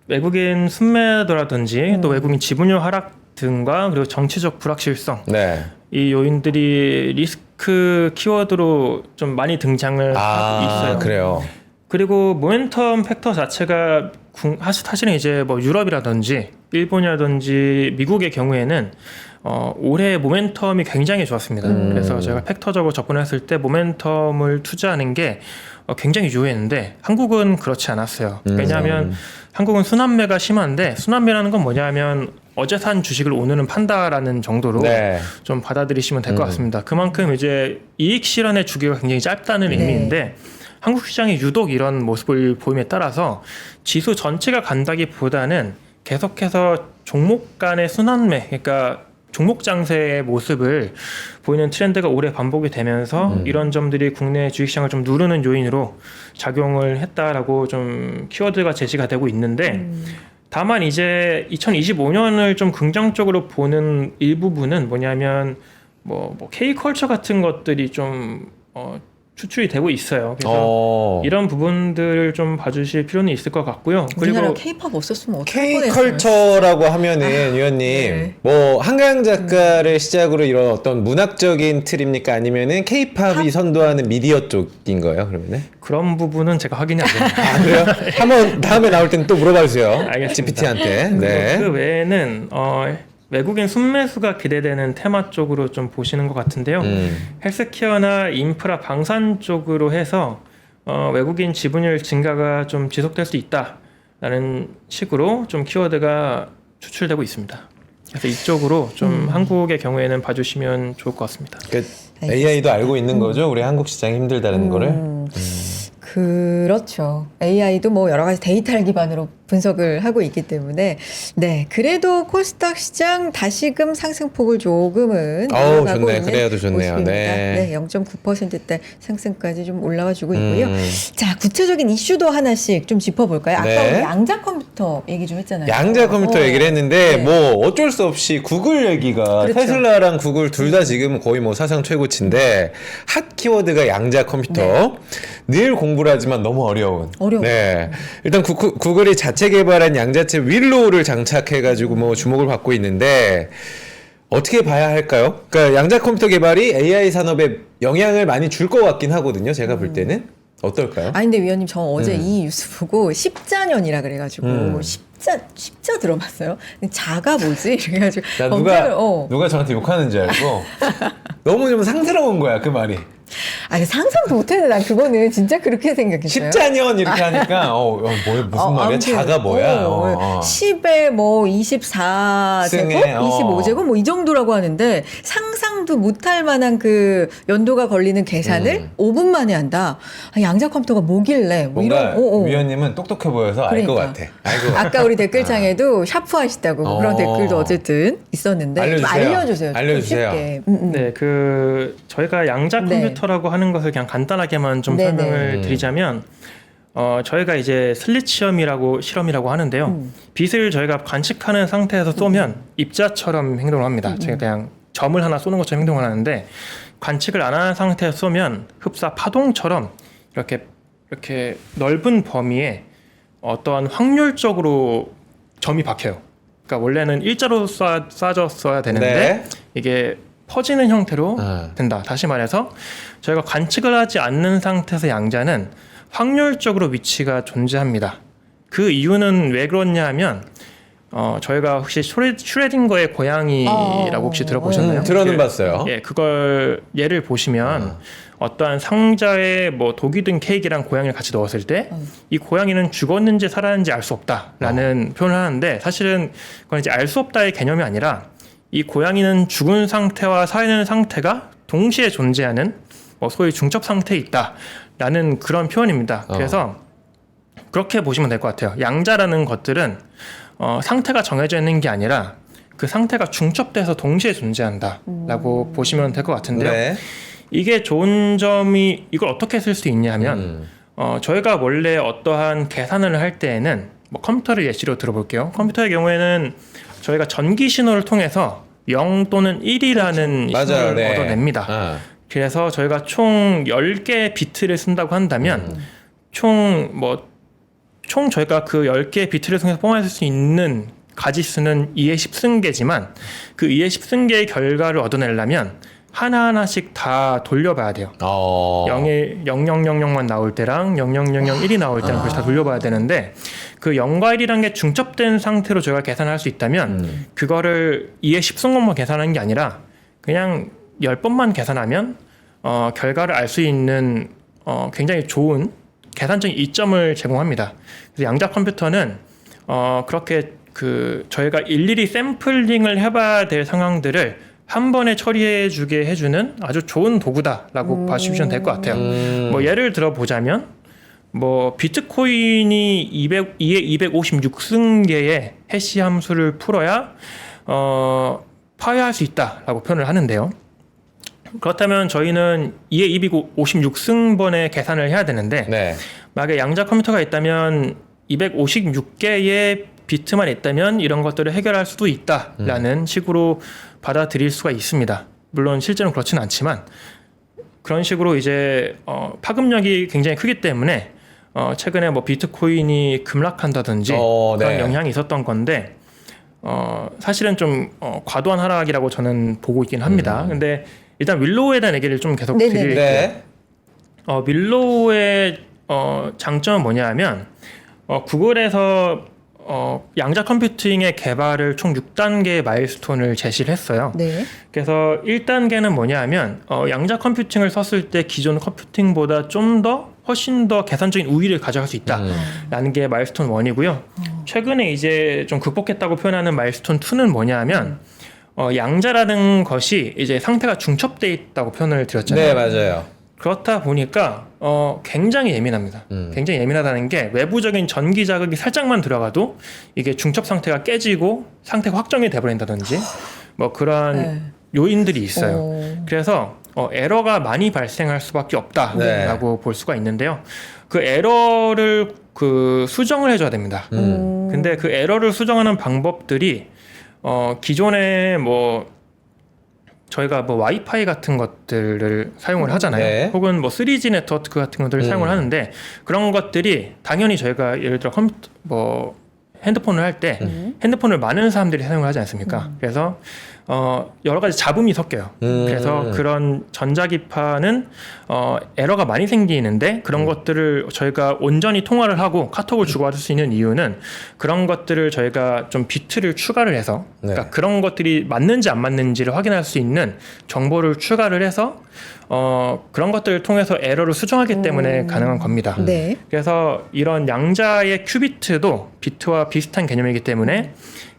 외국인 순매도라든지 또 외국인 지분율 하락 등과 그리고 정치적 불확실성 네. 이 요인들이 리스크 키워드로 좀 많이 등장을 하고 있어요. 그래요. 그리고 모멘텀 팩터 자체가 사실은 이제 뭐 유럽이라든지 일본이라든지 미국의 경우에는 올해 모멘텀이 굉장히 좋았습니다. 그래서 제가 팩터적으로 접근했을 때 모멘텀을 투자하는 게 굉장히 유효했는데 한국은 그렇지 않았어요. 왜냐하면 한국은 순환매가 심한데 순환매라는 건 뭐냐면 어제 산 주식을 오늘은 판다라는 정도로 네. 좀 받아들이시면 될 것 같습니다. 그만큼 이제 이익 실현의 주기가 굉장히 짧다는 의미인데 한국 시장이 유독 이런 모습을 보임에 따라서 지수 전체가 간다기보다는 계속해서 종목 간의 순환매, 그러니까 종목 장세의 모습을 보이는 트렌드가 올해 반복이 되면서 이런 점들이 국내 주식시장을 좀 누르는 요인으로 작용을 했다라고 좀 키워드가 제시가 되고 있는데 다만 이제 2025년을 좀 긍정적으로 보는 일부분은 뭐냐면 뭐 K컬처 같은 것들이 좀 추출이 되고 있어요. 그래서 이런 부분들을 좀 봐주실 필요는 있을 것 같고요. 우리나라 그리고 K-팝 없었으면 어떡할 뻔했어요. K컬처라고 하면은 위원님 네. 뭐 한강 작가를 시작으로 이런 어떤 문학적인 틀입니까? 아니면은 K팝이 선도하는 미디어 쪽인 거예요? 그러면은? 그런 부분은 제가 확인이 안 됩니다. 아 그래요? 한번 다음에 나올 때는 또 물어봐 주세요. 알겠습니다. GPT한테. 그 네. 외에는 외국인 순매수가 기대되는 테마 쪽으로 좀 보시는 것 같은데요. 헬스케어나 인프라 방산 쪽으로 해서 외국인 지분율 증가가 좀 지속될 수 있다라는 식으로 좀 키워드가 추출되고 있습니다. 그래서 이쪽으로 좀 한국의 경우에는 봐주시면 좋을 것 같습니다. 그 AI도 알고 있는 거죠? 우리 한국 시장이 힘들다는 거를? 그렇죠. AI도 뭐 여러 가지 데이터를 기반으로 분석을 하고 있기 때문에 네 그래도 코스닥 시장 다시금 상승폭을 조금은 올라가고 좋네. 있는 그래도 좋네요. 모습입니다. 네. 0.9%대 상승까지 좀 올라와 주고 있고요. 자 구체적인 이슈도 하나씩 좀 짚어볼까요? 아까 네. 우리 양자 컴퓨터 얘기 좀 했잖아요. 양자 컴퓨터 얘기를 했는데 네. 뭐 어쩔 수 없이 구글 얘기가 그렇죠. 테슬라랑 구글 둘 다 지금 거의 뭐 사상 최고치인데 핫 키워드가 양자 컴퓨터. 늘 공부를 하지만 너무 어려운. 네. 일단 구글이 자체 개발한 양자체 윌로우를 장착해가지고 뭐 주목을 받고 있는데 어떻게 봐야 할까요? 그러니까 양자 컴퓨터 개발이 AI 산업에 영향을 많이 줄 것 같긴 하거든요. 제가 볼 때는. 어떨까요? 아니 근데 위원님 저 어제 이 뉴스 보고 십자년이라 그래가지고 십자 들어봤어요? 자가 뭐지? 이래가지고 나 누가 저한테 욕하는 줄 알고 너무 좀 상스러운 거야 그 말이. 아니 상상도 못했는데 난 그거는 진짜 그렇게 생각했어요. 10자년 이렇게 하니까 무슨 말이야? 아무튼, 자가 뭐야? 10에 뭐 24제곱, 승에, 25제곱 뭐 이 정도라고 하는데 상상도 못할 만한 그 연도가 걸리는 계산을 5분 만에 한다. 아, 양자 컴퓨터가 뭐길래 뭐 뭔가 이런 위원님은 똑똑해 보여서 알 것 그러니까. 같아. 알 것 같아. 아까 우리 댓글창에도 샤프하시다고 뭐 그런 댓글도 어쨌든 있었는데 알려주세요. 좀 알려주세요. 쉽게. 네, 저희가 양자 컴퓨터라고 하는 것을 그냥 간단하게만 좀 네네. 설명을 드리자면 저희가 이제 실험이라고 하는데요. 빛을 저희가 관측하는 상태에서 쏘면 입자처럼 행동을 합니다. 저희가 그냥 점을 하나 쏘는 것처럼 행동을 하는데 관측을 안 하는 상태에서 쏘면 흡사 파동처럼 이렇게 넓은 범위에 어떠한 확률적으로 점이 박혀요. 그러니까 원래는 일자로 쏴졌어야 되는데 네. 이게 퍼지는 형태로 된다. 다시 말해서 저희가 관측을 하지 않는 상태에서 양자는 확률적으로 위치가 존재합니다. 그 이유는 왜 그렇냐 하면 저희가 혹시 슈레딩거의 고양이라고 혹시 들어보셨나요? 들어는 봤어요. 예, 그걸 예를 보시면 어떠한 상자에 뭐 독이든 케이크랑 고양이를 같이 넣었을 때 이 고양이는 죽었는지 살았는지 알 수 없다라는 표현을 하는데 사실은 그건 이제 알 수 없다의 개념이 아니라 이 고양이는 죽은 상태와 살아있는 상태가 동시에 존재하는 소위 중첩 상태에 있다라는 그런 표현입니다. 그래서 그렇게 보시면 될 것 같아요. 양자라는 것들은 상태가 정해져 있는 게 아니라 그 상태가 중첩돼서 동시에 존재한다라고 보시면 될 것 같은데요. 네. 이게 좋은 점이 이걸 어떻게 쓸 수 있냐 하면 저희가 원래 어떠한 계산을 할 때에는 뭐 컴퓨터를 예시로 들어볼게요. 컴퓨터의 경우에는 저희가 전기 신호를 통해서 0 또는 1이라는 신호를 얻어냅니다. 그래서 저희가 총 10개의 비트를 쓴다고 한다면 총 저희가 그 10개의 비트를 통해서 뽑아낼 수 있는 가지수는 2의 10승계지만 그 2의 10승계의 결과를 얻어내려면 하나하나씩 다 돌려봐야 돼요. 0000만 나올 때랑 00001이 나올 때랑 그걸 다 돌려봐야 되는데 그 0과 1이라는 게 중첩된 상태로 저희가 계산할 수 있다면 그거를 2의 10승공만 계산하는 게 아니라 그냥 10번만 계산하면 결과를 알 수 있는 굉장히 좋은 계산적인 이점을 제공합니다. 그래서 양자 컴퓨터는 그렇게 저희가 일일이 샘플링을 해봐야 될 상황들을 한 번에 처리해주게 해주는 아주 좋은 도구다라고 봐주시면 될 것 같아요. 뭐 예를 들어 보자면 비트코인이 2의 256승계의 해시 함수를 풀어야 파괴할 수 있다라고 표현을 하는데요. 그렇다면 저희는 2의 256승번의 계산을 해야 되는데 만약에 양자 컴퓨터가 있다면 256개의 비트만 있다면 이런 것들을 해결할 수도 있다라는 식으로 받아들일 수가 있습니다. 물론 실제로는 그렇지는 않지만 그런 식으로 이제 파급력이 굉장히 크기 때문에 최근에 뭐 비트코인이 급락한다든지 그런 네. 영향이 있었던 건데 사실은 좀 과도한 하락이라고 저는 보고 있긴 합니다. 근데 일단 윌로우에 대한 얘기를 좀 계속 네네네. 드릴게요. 네. 윌로우의 장점은 뭐냐면 구글에서 양자 컴퓨팅의 개발을 총 6단계의 마일스톤을 제시를 했어요. 네. 그래서 1단계는 뭐냐면 양자 컴퓨팅을 썼을 때 기존 컴퓨팅보다 좀 더 훨씬 더 계산적인 우위를 가져갈 수 있다라는 게 마일스톤 1이고요. 최근에 이제 좀 극복했다고 표현하는 마일스톤 2는 뭐냐면 양자라는 것이 이제 상태가 중첩돼 있다고 표현을 드렸잖아요. 네, 맞아요. 그렇다 보니까 굉장히 예민합니다. 굉장히 예민하다는 게 외부적인 전기 자극이 살짝만 들어가도 이게 중첩 상태가 깨지고 상태가 확정이 돼버린다든지 뭐 그런 네. 요인들이 있어요. 오. 그래서 에러가 많이 발생할 수밖에 없다라고 네. 볼 수가 있는데요. 그 에러를 수정을 해줘야 됩니다. 근데 그 에러를 수정하는 방법들이 기존에 뭐 저희가 뭐 와이파이 같은 것들을 사용을 하잖아요. 네. 혹은 뭐 3G 네트워크 같은 것들을 사용을 하는데 그런 것들이 당연히 저희가 예를 들어 뭐 핸드폰을 할 때 핸드폰을 많은 사람들이 사용을 하지 않습니까? 그래서 여러 가지 잡음이 섞여요. 그래서 그런 전자기파는 에러가 많이 생기는데 그런 것들을 저희가 온전히 통화를 하고 카톡을 주고받을 수 있는 이유는 그런 것들을 저희가 좀 비트를 추가를 해서 그러니까 그런 것들이 맞는지 안 맞는지를 확인할 수 있는 정보를 추가를 해서 그런 것들을 통해서 에러를 수정하기 때문에 가능한 겁니다. 네. 그래서 이런 양자의 큐비트도 비트와 비슷한 개념이기 때문에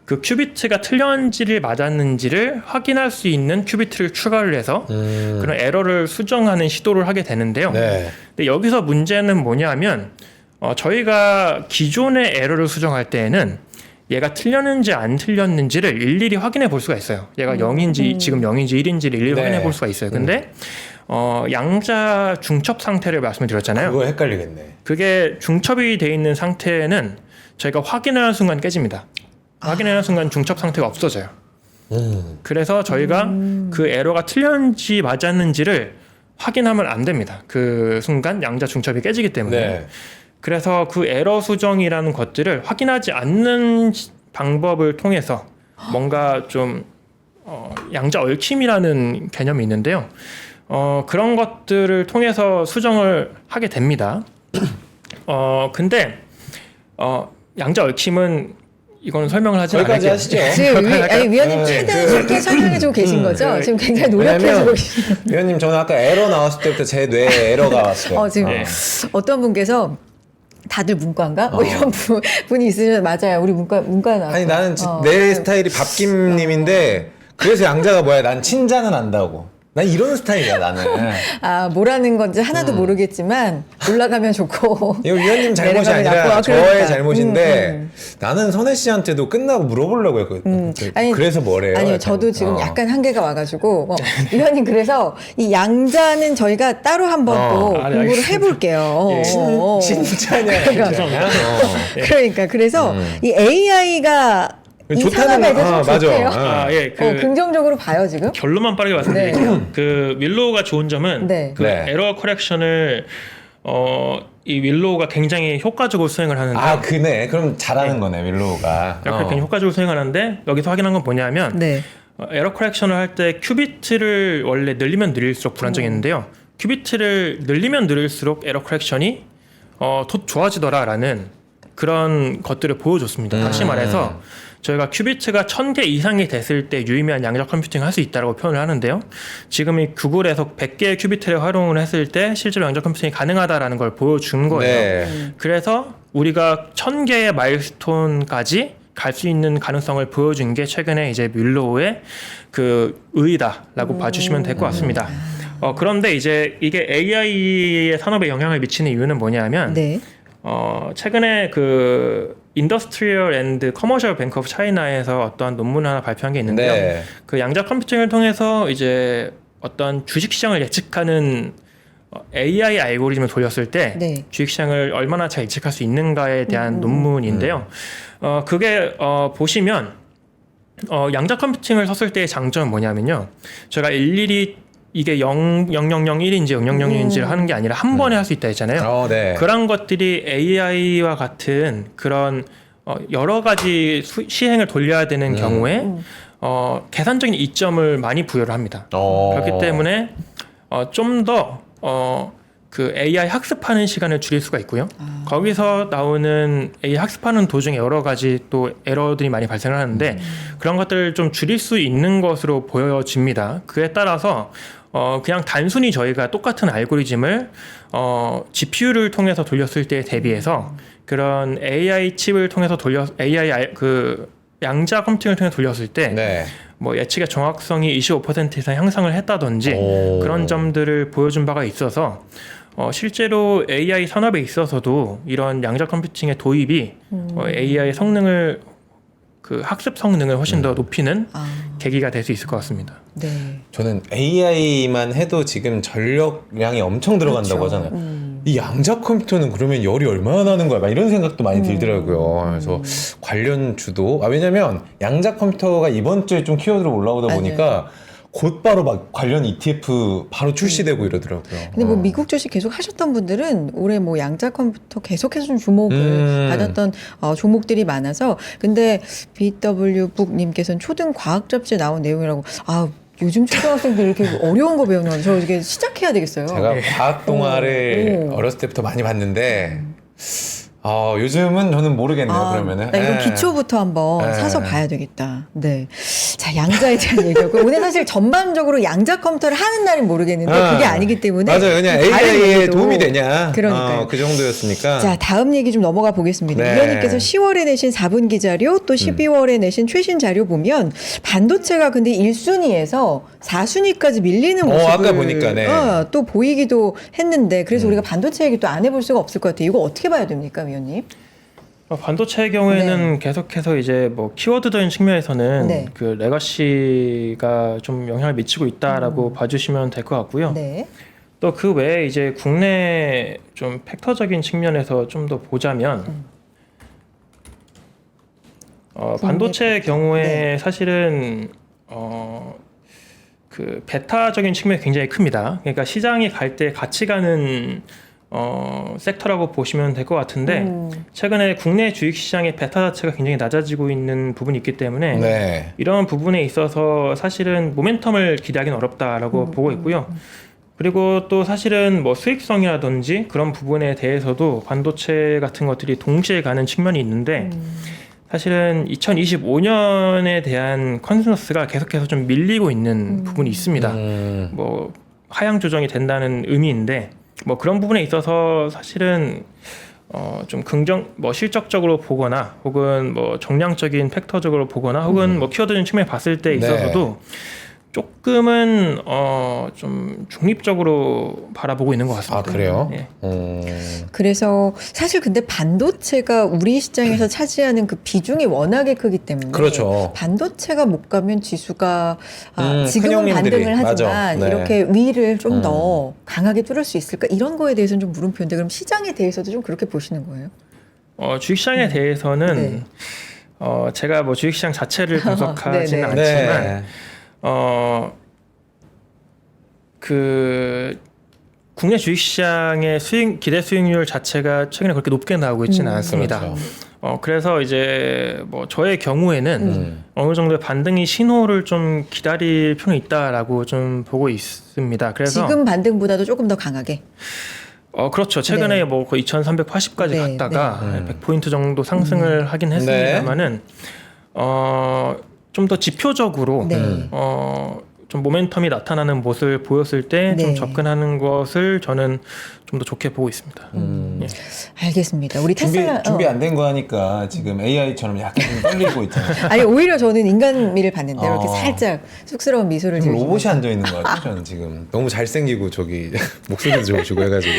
그 큐비트가 틀렸는지를 맞았는지를 확인할 수 있는 큐비트를 추가를 해서 그런 에러를 수정하는 시도를 하게 되는데요. 네. 근데 여기서 문제는 뭐냐면 저희가 기존의 에러를 수정할 때에는 얘가 틀렸는지 안 틀렸는지를 일일이 확인해 볼 수가 있어요. 얘가 0인지 지금 0인지 1인지를 일일이 네. 확인해 볼 수가 있어요. 근데 양자 중첩 상태를 말씀을 드렸잖아요. 그거 헷갈리겠네. 그게 중첩이 돼 있는 상태는 저희가 확인하는 순간 깨집니다. 확인하는 순간 중첩 상태가 없어져요. 그래서 저희가 그 에러가 틀렸는지 맞았는지를 확인하면 안 됩니다. 그 순간 양자 중첩이 깨지기 때문에. 네. 그래서 그 에러 수정이라는 것들을 확인하지 않는 방법을 통해서 뭔가 좀 양자 얽힘이라는 개념이 있는데요. 그런 것들을 통해서 수정을 하게 됩니다. 근데 양자 얽힘은 이건 설명을 하지 거기까지 않을게요. 하시죠. 지금 위원님 네, 최대한 쉽게 설명해주고 계신 거죠? 네. 지금 굉장히 노력해주고 왜냐면 계신. 위원님 저는 아까 에러 나왔을 때부터 제 뇌에 에러가 왔어요. 지금 네. 어떤 분께서 다들 문과인가? 뭐 이런 분이 있으면 맞아요. 우리 문과 나왔어. 아니 나는 내 스타일이 밥김님인데 그래서 양자가 뭐야? 난 친자는 안다고. 난 이런 스타일이야 나는. 뭐라는 건지 하나도 모르겠지만 올라가면 좋고. 이거 위원님 잘못이 내려가면 아니라 나쁘고. 저의 그러니까. 잘못인데 나는 선혜 씨한테도 끝나고 물어보려고 했거든. 아니, 그래서 뭐래요? 아니요, 약간. 저도 지금 약간 한계가 와가지고 위원님 그래서 이 양자는 저희가 따로 한번 또 공부를 알겠습니다. 해볼게요. 진짜냐? 죄송합니다. 그러니까 그래서 이 AI가 이 산업에 대해서 맞아. 좋대요. 예, 긍정적으로 봐요 지금. 결론만 빠르게 말씀드릴게요. 그 윌로우가 좋은 점은 네. 그 네. 에러 커렉션을 이 윌로우가 굉장히 효과적으로 수행을 하는데 그네. 그럼 잘하는 거네 윌로우가. 이렇게 굉장히 효과적으로 수행하는데 여기서 확인한 건 뭐냐면 네. 에러 커렉션을 할 때 큐비트를 원래 늘리면 늘릴수록 불안정했는데요. 큐비트를 늘리면 늘릴수록 에러 커렉션이 더 좋아지더라라는 그런 것들을 보여줬습니다. 다시 말해서 저희가 큐비트가 1000개 이상이 됐을 때 유의미한 양자 컴퓨팅을 할 수 있다고 표현을 하는데요. 지금 이 구글에서 100개의 큐비트를 활용을 했을 때 실제로 양자 컴퓨팅이 가능하다라는 걸 보여준 거예요. 네. 그래서 우리가 1000개의 마일스톤까지 갈 수 있는 가능성을 보여준 게 최근에 이제 윌로우의 그 의의다라고 봐주시면 될 것 같습니다. 그런데 이제 이게 AI의 산업에 영향을 미치는 이유는 뭐냐면 네. 최근에 그 인더스트리얼 앤드 커머셜 뱅크 오브 차이나에서 어떠한 논문 하나 발표한 게 있는데요. 네. 그 양자 컴퓨팅을 통해서 이제 어떤 주식 시장을 예측하는 AI 알고리즘을 돌렸을 때 네. 주식 시장을 얼마나 잘 예측할 수 있는가에 대한 논문인데요. 그게 보시면 양자 컴퓨팅을 썼을 때의 장점은 뭐냐면요. 제가 일일이 이게 0001인지 0001인지를 하는 게 아니라 한 번에 할 수 있다 했잖아요. 네. 그런 것들이 AI와 같은 그런 여러 가지 시행을 돌려야 되는 경우에 계산적인 이점을 많이 부여를 합니다. 그렇기 때문에 좀 더 그 AI 학습하는 시간을 줄일 수가 있고요. 거기서 나오는 AI 학습하는 도중에 여러 가지 또 에러들이 많이 발생을 하는데 그런 것들을 좀 줄일 수 있는 것으로 보여집니다. 그에 따라서 그냥 단순히 저희가 똑같은 알고리즘을 GPU를 통해서 돌렸을 때에 대비해서 그런 AI 칩을 통해서 그 양자 컴퓨팅을 통해 돌렸을 때 네. 뭐 예측의 정확성이 25% 이상 향상을 했다든지 그런 점들을 보여준 바가 있어서 실제로 AI 산업에 있어서도 이런 양자 컴퓨팅의 도입이 AI의 성능을 그 학습 성능을 훨씬 더 높이는 계기가 될 수 있을 것 같습니다. 네. 저는 AI만 해도 지금 전력량이 엄청 들어간다고 그렇죠. 하잖아요. 이 양자 컴퓨터는 그러면 열이 얼마나 나는 거야? 막 이런 생각도 많이 들더라고요. 그래서 관련 주도 왜냐면 양자 컴퓨터가 이번 주에 좀 키워드로 올라오다 맞아요. 보니까 곧바로 막 관련 ETF 바로 출시되고 이러더라고요. 근데 뭐 미국 주식 계속 하셨던 분들은 올해 뭐 양자 컴퓨터 계속해서 좀 주목을 받았던 종목들이 많아서 근데 BW북님께서는 초등 과학 잡지에 나온 내용이라고 요즘 초등학생들 이렇게 어려운 거 배우는 거 저 이게 시작해야 되겠어요. 제가 과학 동화를 어렸을 때부터 많이 봤는데 요즘은 저는 모르겠네요. 그러면은 나 이건 예. 기초부터 한번 예. 사서 봐야 되겠다. 네. 자, 양자에 대한 얘기였고 오늘 사실 전반적으로 양자 컴퓨터를 하는 날은 모르겠는데 그게 아니기 때문에 맞아요. 그냥 다른 AI에 얘기도. 도움이 되냐. 그러니까요. 그 정도였으니까. 자, 다음 얘기 좀 넘어가 보겠습니다. 네. 위원님께서 10월에 내신 4분기 자료 또 12월에 내신 최신 자료 보면 반도체가 근데 1순위에서 4순위까지 밀리는 모습을 아까 보니까, 네. 또 보이기도 했는데 그래서 우리가 반도체 얘기 또 안 해볼 수가 없을 것 같아요. 이거 어떻게 봐야 됩니까, 위원님? 반도체의 경우에는 계속해서 이제 뭐 키워드적인 측면에서는 네. 그 레거시가 좀 영향을 미치고 있다라고 봐주시면 될 것 같고요. 네. 또 그 외에 이제 국내 좀 팩터적인 측면에서 좀 더 보자면 반도체의 경우에 네. 사실은 그 베타적인 측면이 굉장히 큽니다. 그러니까 시장이 갈 때 같이 가는 섹터라고 보시면 될 것 같은데 최근에 국내 주식시장의 베타 자체가 굉장히 낮아지고 있는 부분이 있기 때문에 네. 이런 부분에 있어서 사실은 모멘텀을 기대하기는 어렵다라고 보고 있고요. 그리고 또 사실은 뭐 수익성이라든지 그런 부분에 대해서도 반도체 같은 것들이 동시에 가는 측면이 있는데 사실은 2025년에 대한 컨센서스가 계속해서 좀 밀리고 있는 부분이 있습니다. 뭐 하향 조정이 된다는 의미인데 뭐 그런 부분에 있어서 사실은 좀 뭐 실적적으로 보거나 혹은 뭐 정량적인 팩터적으로 보거나 혹은 뭐 키워드적인 측면에 봤을 때 있어서도 조금은 좀 중립적으로 바라보고 있는 것 같습니다. 그래요? 예. 그래서 사실 근데 반도체가 우리 시장에서 차지하는 그 비중이 워낙에 크기 때문에 그렇죠. 반도체가 못 가면 지수가 큰 지금은 형님들이. 반등을 하지만 맞아. 네. 이렇게 위를 좀 더 강하게 뚫을 수 있을까 이런 거에 대해서는 좀 물음표인데 그럼 시장에 대해서도 좀 그렇게 보시는 거예요? 주식시장에 대해서는 네. 제가 뭐 주식시장 자체를 분석하지는 네네. 않지만 네. 그 국내 주식시장의 기대 수익률 자체가 최근에 그렇게 높게 나오고 있지는 않습니다. 그렇죠. 그래서 이제 뭐 저의 경우에는 어느 정도의 반등이 신호를 좀 기다릴 필요는 있다라고 좀 보고 있습니다. 그래서 지금 반등보다도 조금 더 강하게. 그렇죠. 최근에 네. 뭐 거의 2,380까지 네, 갔다가 100포인트 정도 상승을 하긴 했습니다만은 좀 더 지표적으로 네. 좀 모멘텀이 나타나는 모습을 보였을 때 좀 네. 접근하는 것을 저는 좀 더 좋게 보고 있습니다. 예. 알겠습니다. 우리 테슬라 준비 안 된 거 하니까 지금 AI처럼 약간 좀 떨리고 있잖아요. 아니 오히려 저는 인간미를 봤는데 이렇게 어. 살짝 쑥스러운 미소를 지금 지으시면서. 로봇이 앉아 있는 거 같아요. 저는 지금 너무 잘생기고 저기 목소리도 좋으시고 해가지고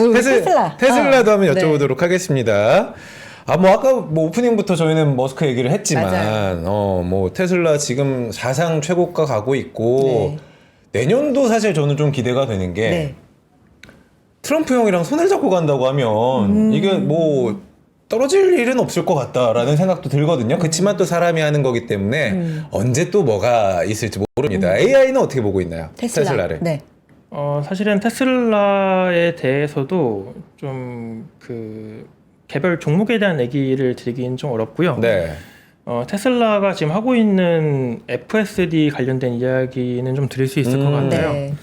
우리 테슬라. 테슬라도 한번 네. 여쭤보도록 하겠습니다. 뭐 아까 뭐 오프닝부터 저희는 머스크 얘기를 했지만 맞아요. 뭐 테슬라 지금 사상 최고가 가고 있고 내년도 사실 저는 좀 기대가 되는 게 트럼프 형이랑 손을 잡고 간다고 하면 이게 뭐 떨어질 일은 없을 것 같다라는 생각도 들거든요. 그렇지만 또 사람이 하는 거기 때문에 언제 또 뭐가 있을지 모릅니다. AI는 어떻게 보고 있나요? 테슬라를. 네. 사실은 테슬라에 대해서도 좀 그 개별 종목에 대한 얘기를 드리긴 좀 어렵고요. 네. 테슬라가 지금 하고 있는 FSD 관련된 이야기는 좀 드릴 수 있을 것 같아요. 네.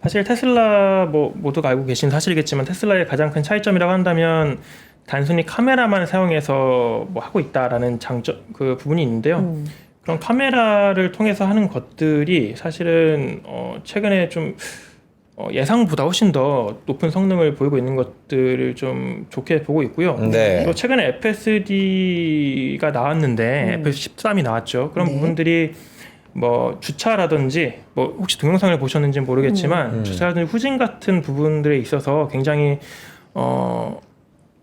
사실 테슬라 뭐 모두가 알고 계신 사실이겠지만 테슬라의 가장 큰 차이점이라고 한다면 단순히 카메라만 사용해서 뭐 하고 있다라는 장점 그 부분이 있는데요. 그런 카메라를 통해서 하는 것들이 사실은 최근에 좀 예상보다 훨씬 더 높은 성능을 보이고 있는 것들을 좀 좋게 보고 있고요. 네. 또 최근에 FSD가 나왔는데 FS13이 나왔죠. 그런 네. 부분들이 뭐 주차라든지 뭐 혹시 동영상을 보셨는지 모르겠지만 주차라든지 후진 같은 부분들에 있어서 굉장히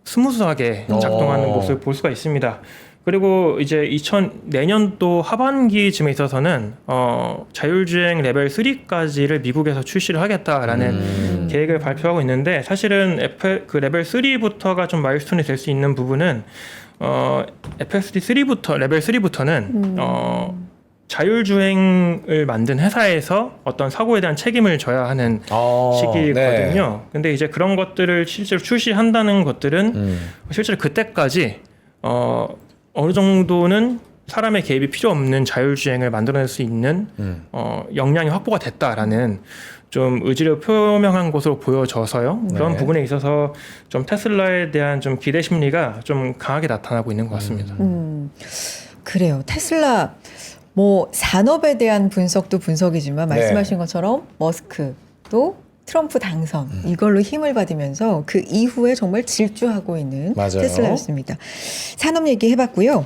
스무스하게 작동하는 모습을 볼 수가 있습니다. 그리고 이제 내년도 하반기쯤에 있어서는 자율주행 레벨 3까지를 미국에서 출시를 하겠다라는 계획을 발표하고 있는데 사실은 그 레벨 3부터가 좀 마일스톤이 될 수 있는 부분은 FSD 3부터 레벨 3부터는 자율주행을 만든 회사에서 어떤 사고에 대한 책임을 져야 하는 시기거든요. 네. 근데 이제 그런 것들을 실제로 출시한다는 것들은 실제로 그때까지 어느 정도는 사람의 개입이 필요 없는 자율주행을 만들어낼 수 있는 역량이 확보가 됐다라는 좀 의지를 표명한 것으로 보여져서요. 그런 네. 부분에 있어서 좀 테슬라에 대한 좀 기대 심리가 좀 강하게 나타나고 있는 것 같습니다. 그래요. 테슬라 뭐 산업에 대한 분석도 분석이지만 말씀하신 것처럼 머스크도 트럼프 당선 이걸로 힘을 받으면서 그 이후에 정말 질주하고 있는 맞아요. 테슬라였습니다. 산업 얘기 해봤고요.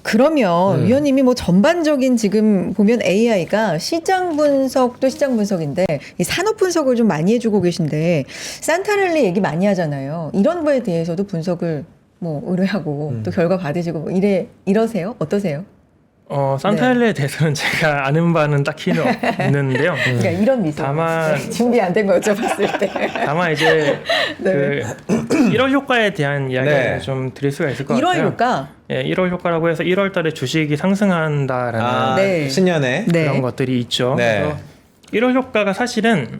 그러면 위원님이 뭐 전반적인 지금 보면 AI가 시장 분석도 시장 분석인데 이 산업 분석을 좀 많이 해주고 계신데 산타랠리 얘기 많이 하잖아요. 이런 거에 대해서도 분석을 뭐 의뢰하고 또 결과 받으시고 뭐 이러세요? 어떠세요? 산타랠리에 대해서는 제가 아는 바는 딱히 없는데요. 그러니까 이런 미소. 다만 준비 안 된 거 여쭤봤을 때. 다만 이제 네. 그 1월 효과에 대한 이야기를 네. 좀 드릴 수가 있을 것 1월 같아요. 효과. 예, 1월 효과라고 해서 1월 달에 주식이 상승한다라는 네. 신년에. 네. 그런 것들이 있죠. 네. 그래서 1월 효과가 사실은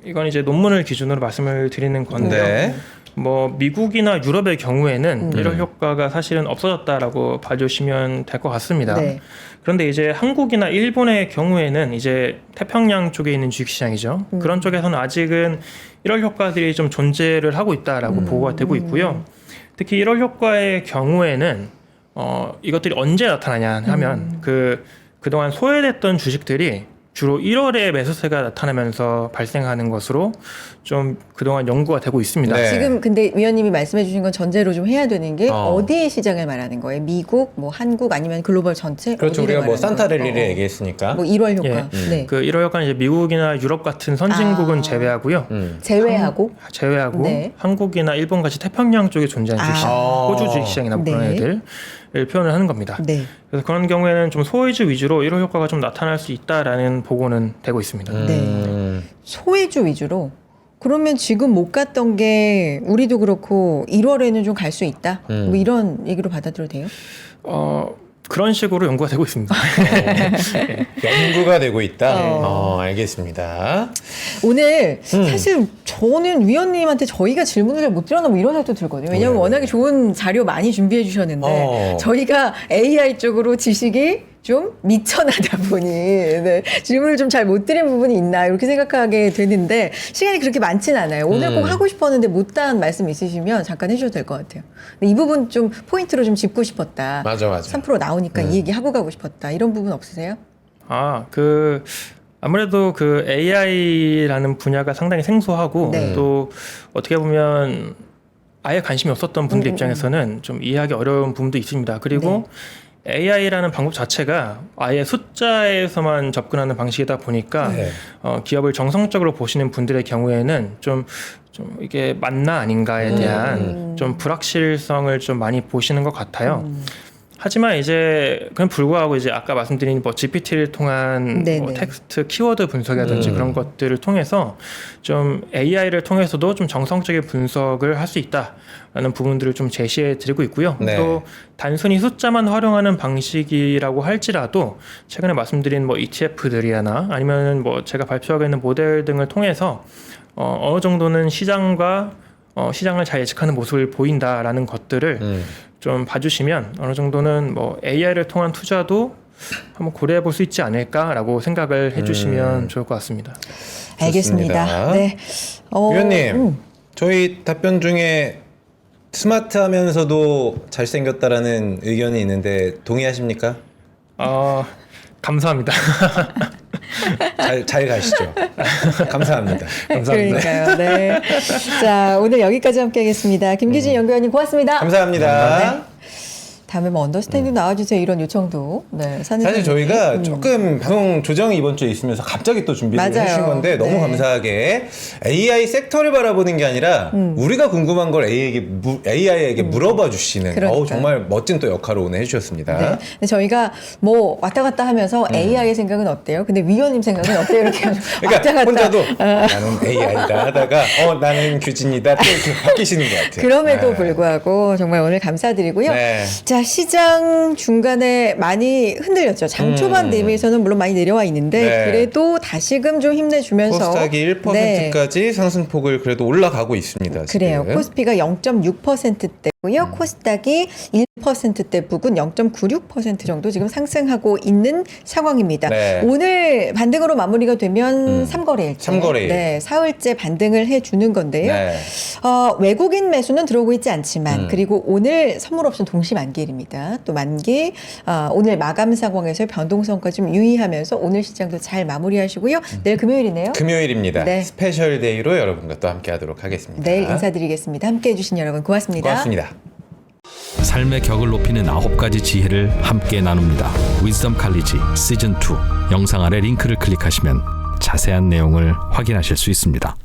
이건 이제 논문을 기준으로 말씀을 드리는 건데요. 네. 뭐 미국이나 유럽의 경우에는 1월 효과가 사실은 없어졌다라고 봐주시면 될 것 같습니다. 네. 그런데 이제 한국이나 일본의 경우에는 이제 태평양 쪽에 있는 주식시장이죠. 그런 쪽에서는 아직은 1월 효과들이 좀 존재를 하고 있다라고 보고가 되고 있고요. 특히 1월 효과의 경우에는 이것들이 언제 나타나냐 하면 그동안 소외됐던 주식들이 주로 1월에 매수세가 나타나면서 발생하는 것으로 좀 그동안 연구가 되고 있습니다. 네. 지금 근데 위원님이 말씀해 주신 건 전제로 좀 해야 되는 게 어. 어디의 시장을 말하는 거예요? 미국, 뭐 한국 아니면 글로벌 전체? 그렇죠. 어디를 우리가 뭐 말하는 산타랠리를 거예요? 얘기했으니까. 뭐 1월 효과. 예. 네. 그 1월 효과는 이제 미국이나 유럽 같은 선진국은 아. 제외하고요. 제외하고 제외하고 네. 한국이나 일본 같이 태평양 쪽에 존재하는 주식, 아. 호주 주식시장이나 뭐 그런 네. 애들을 표현을 하는 겁니다. 네. 그래서 그런 경우에는 좀 소외주 위주로 1월 효과가 좀 나타날 수 있다라는 보고는 되고 있습니다. 네. 소외주 위주로. 그러면 지금 못 갔던 게 우리도 그렇고 1월에는 좀 갈 수 있다. 뭐 이런 얘기로 받아들여도 돼요? 그런 식으로 연구가 되고 있습니다. 연구가 되고 있다. 어. 알겠습니다. 오늘 사실 저는 위원님한테 저희가 질문을 잘 못 드렸나 뭐 이런 생각도 들거든요. 왜냐하면 워낙에 좋은 자료 많이 준비해 주셨는데 저희가 AI 쪽으로 지식이 좀 미천하다 보니 네, 질문을 좀 잘 못 드린 부분이 있나 이렇게 생각하게 되는데 시간이 그렇게 많진 않아요. 오늘 꼭 하고 싶었는데 못한 말씀 있으시면 잠깐 해주셔도 될 것 같아요. 근데 이 부분 좀 포인트로 좀 짚고 싶었다. 맞아. 3% 나오니까 이 얘기 하고 가고 싶었다. 이런 부분 없으세요? 아무래도 그 AI라는 분야가 상당히 생소하고 네. 또 어떻게 보면 아예 관심이 없었던 분들 입장에서는 좀 이해하기 어려운 부분도 있습니다. 그리고 AI라는 방법 자체가 아예 숫자에서만 접근하는 방식이다 보니까 네. 기업을 정성적으로 보시는 분들의 경우에는 좀 이게 맞나 아닌가에 대한 좀 불확실성을 좀 많이 보시는 것 같아요. 하지만 이제 그럼 불구하고 이제 아까 말씀드린 뭐 GPT를 통한 네네. 뭐 텍스트 키워드 분석이라든지 그런 것들을 통해서 좀 AI를 통해서도 좀 정성적인 분석을 할 수 있다라는 부분들을 좀 제시해 드리고 있고요. 네. 또 단순히 숫자만 활용하는 방식이라고 할지라도 최근에 말씀드린 뭐 ETF들이나 아니면 뭐 제가 발표하고 있는 모델 등을 통해서 어느 정도는 시장과 시장을 잘 예측하는 모습을 보인다라는 것들을 좀 봐주시면 어느 정도는 뭐 AI를 통한 투자도 한번 고려해 볼 수 있지 않을까라고 생각을 해주시면 좋을 것 같습니다. 알겠습니다. 좋습니다. 네. 위원님, 저희 답변 중에 스마트하면서도 잘생겼다라는 의견이 있는데 동의하십니까? 감사합니다. 잘 가시죠. 감사합니다. 감사합니다. 그러니까요. 네. 자, 오늘 여기까지 함께하겠습니다. 김규진 연구위원님 고맙습니다. 감사합니다. 다음에 뭐 언더스탠딩 나와주세요 이런 요청도. 네, 사실 저희가 조금 방송 조정이 이번 주에 있으면서 갑자기 또 준비를 맞아요. 해주신 건데 너무 네. 감사하게 AI 섹터를 바라보는 게 아니라 우리가 궁금한 걸 AI에게 물어봐 주시는 그러니까요. 정말 멋진 또 역할을 오늘 해주셨습니다. 네. 근데 저희가 뭐 왔다 갔다 하면서 AI의 생각은 어때요? 근데 위원님 생각은 어때요? 이렇게 그러니까 왔다 갔다. 혼자도 나는 AI다 하다가 나는 규진이다 또 이렇게 바뀌시는 것 같아요. 그럼에도 네. 불구하고 정말 오늘 감사드리고요. 네. 자, 시장 중간에 많이 흔들렸죠. 장 초반 대비해서는 물론 많이 내려와 있는데 네. 그래도 다시금 좀 힘내주면서 코스닥이 1%까지 상승폭을 그래도 올라가고 있습니다. 그래요. 지금. 코스피가 0.6%대고요. 코스닥이 1%대 부근 0.96% 정도 지금 상승하고 있는 상황입니다. 네. 오늘 반등으로 마무리가 되면 3거래일. 삼거래일. 네, 사흘째 반등을 해주는 건데요. 네. 외국인 매수는 들어오고 있지 않지만 그리고 오늘 선물 옵션 동시 만기일입니다. 또 만기 오늘 마감 상황에서 변동성과 좀 유의하면서 오늘 시장도 잘 마무리하시고요. 내일 금요일이네요. 금요일입니다. 네. 스페셜 데이로 여러분과 또 함께하도록 하겠습니다. 내일 인사드리겠습니다. 함께해 주신 여러분 고맙습니다. 고맙습니다. 삶의 격을 높이는 9가지 지혜를 함께 나눕니다. 위즈덤 칼리지 시즌 2 영상 아래 링크를 클릭하시면 자세한 내용을 확인하실 수 있습니다.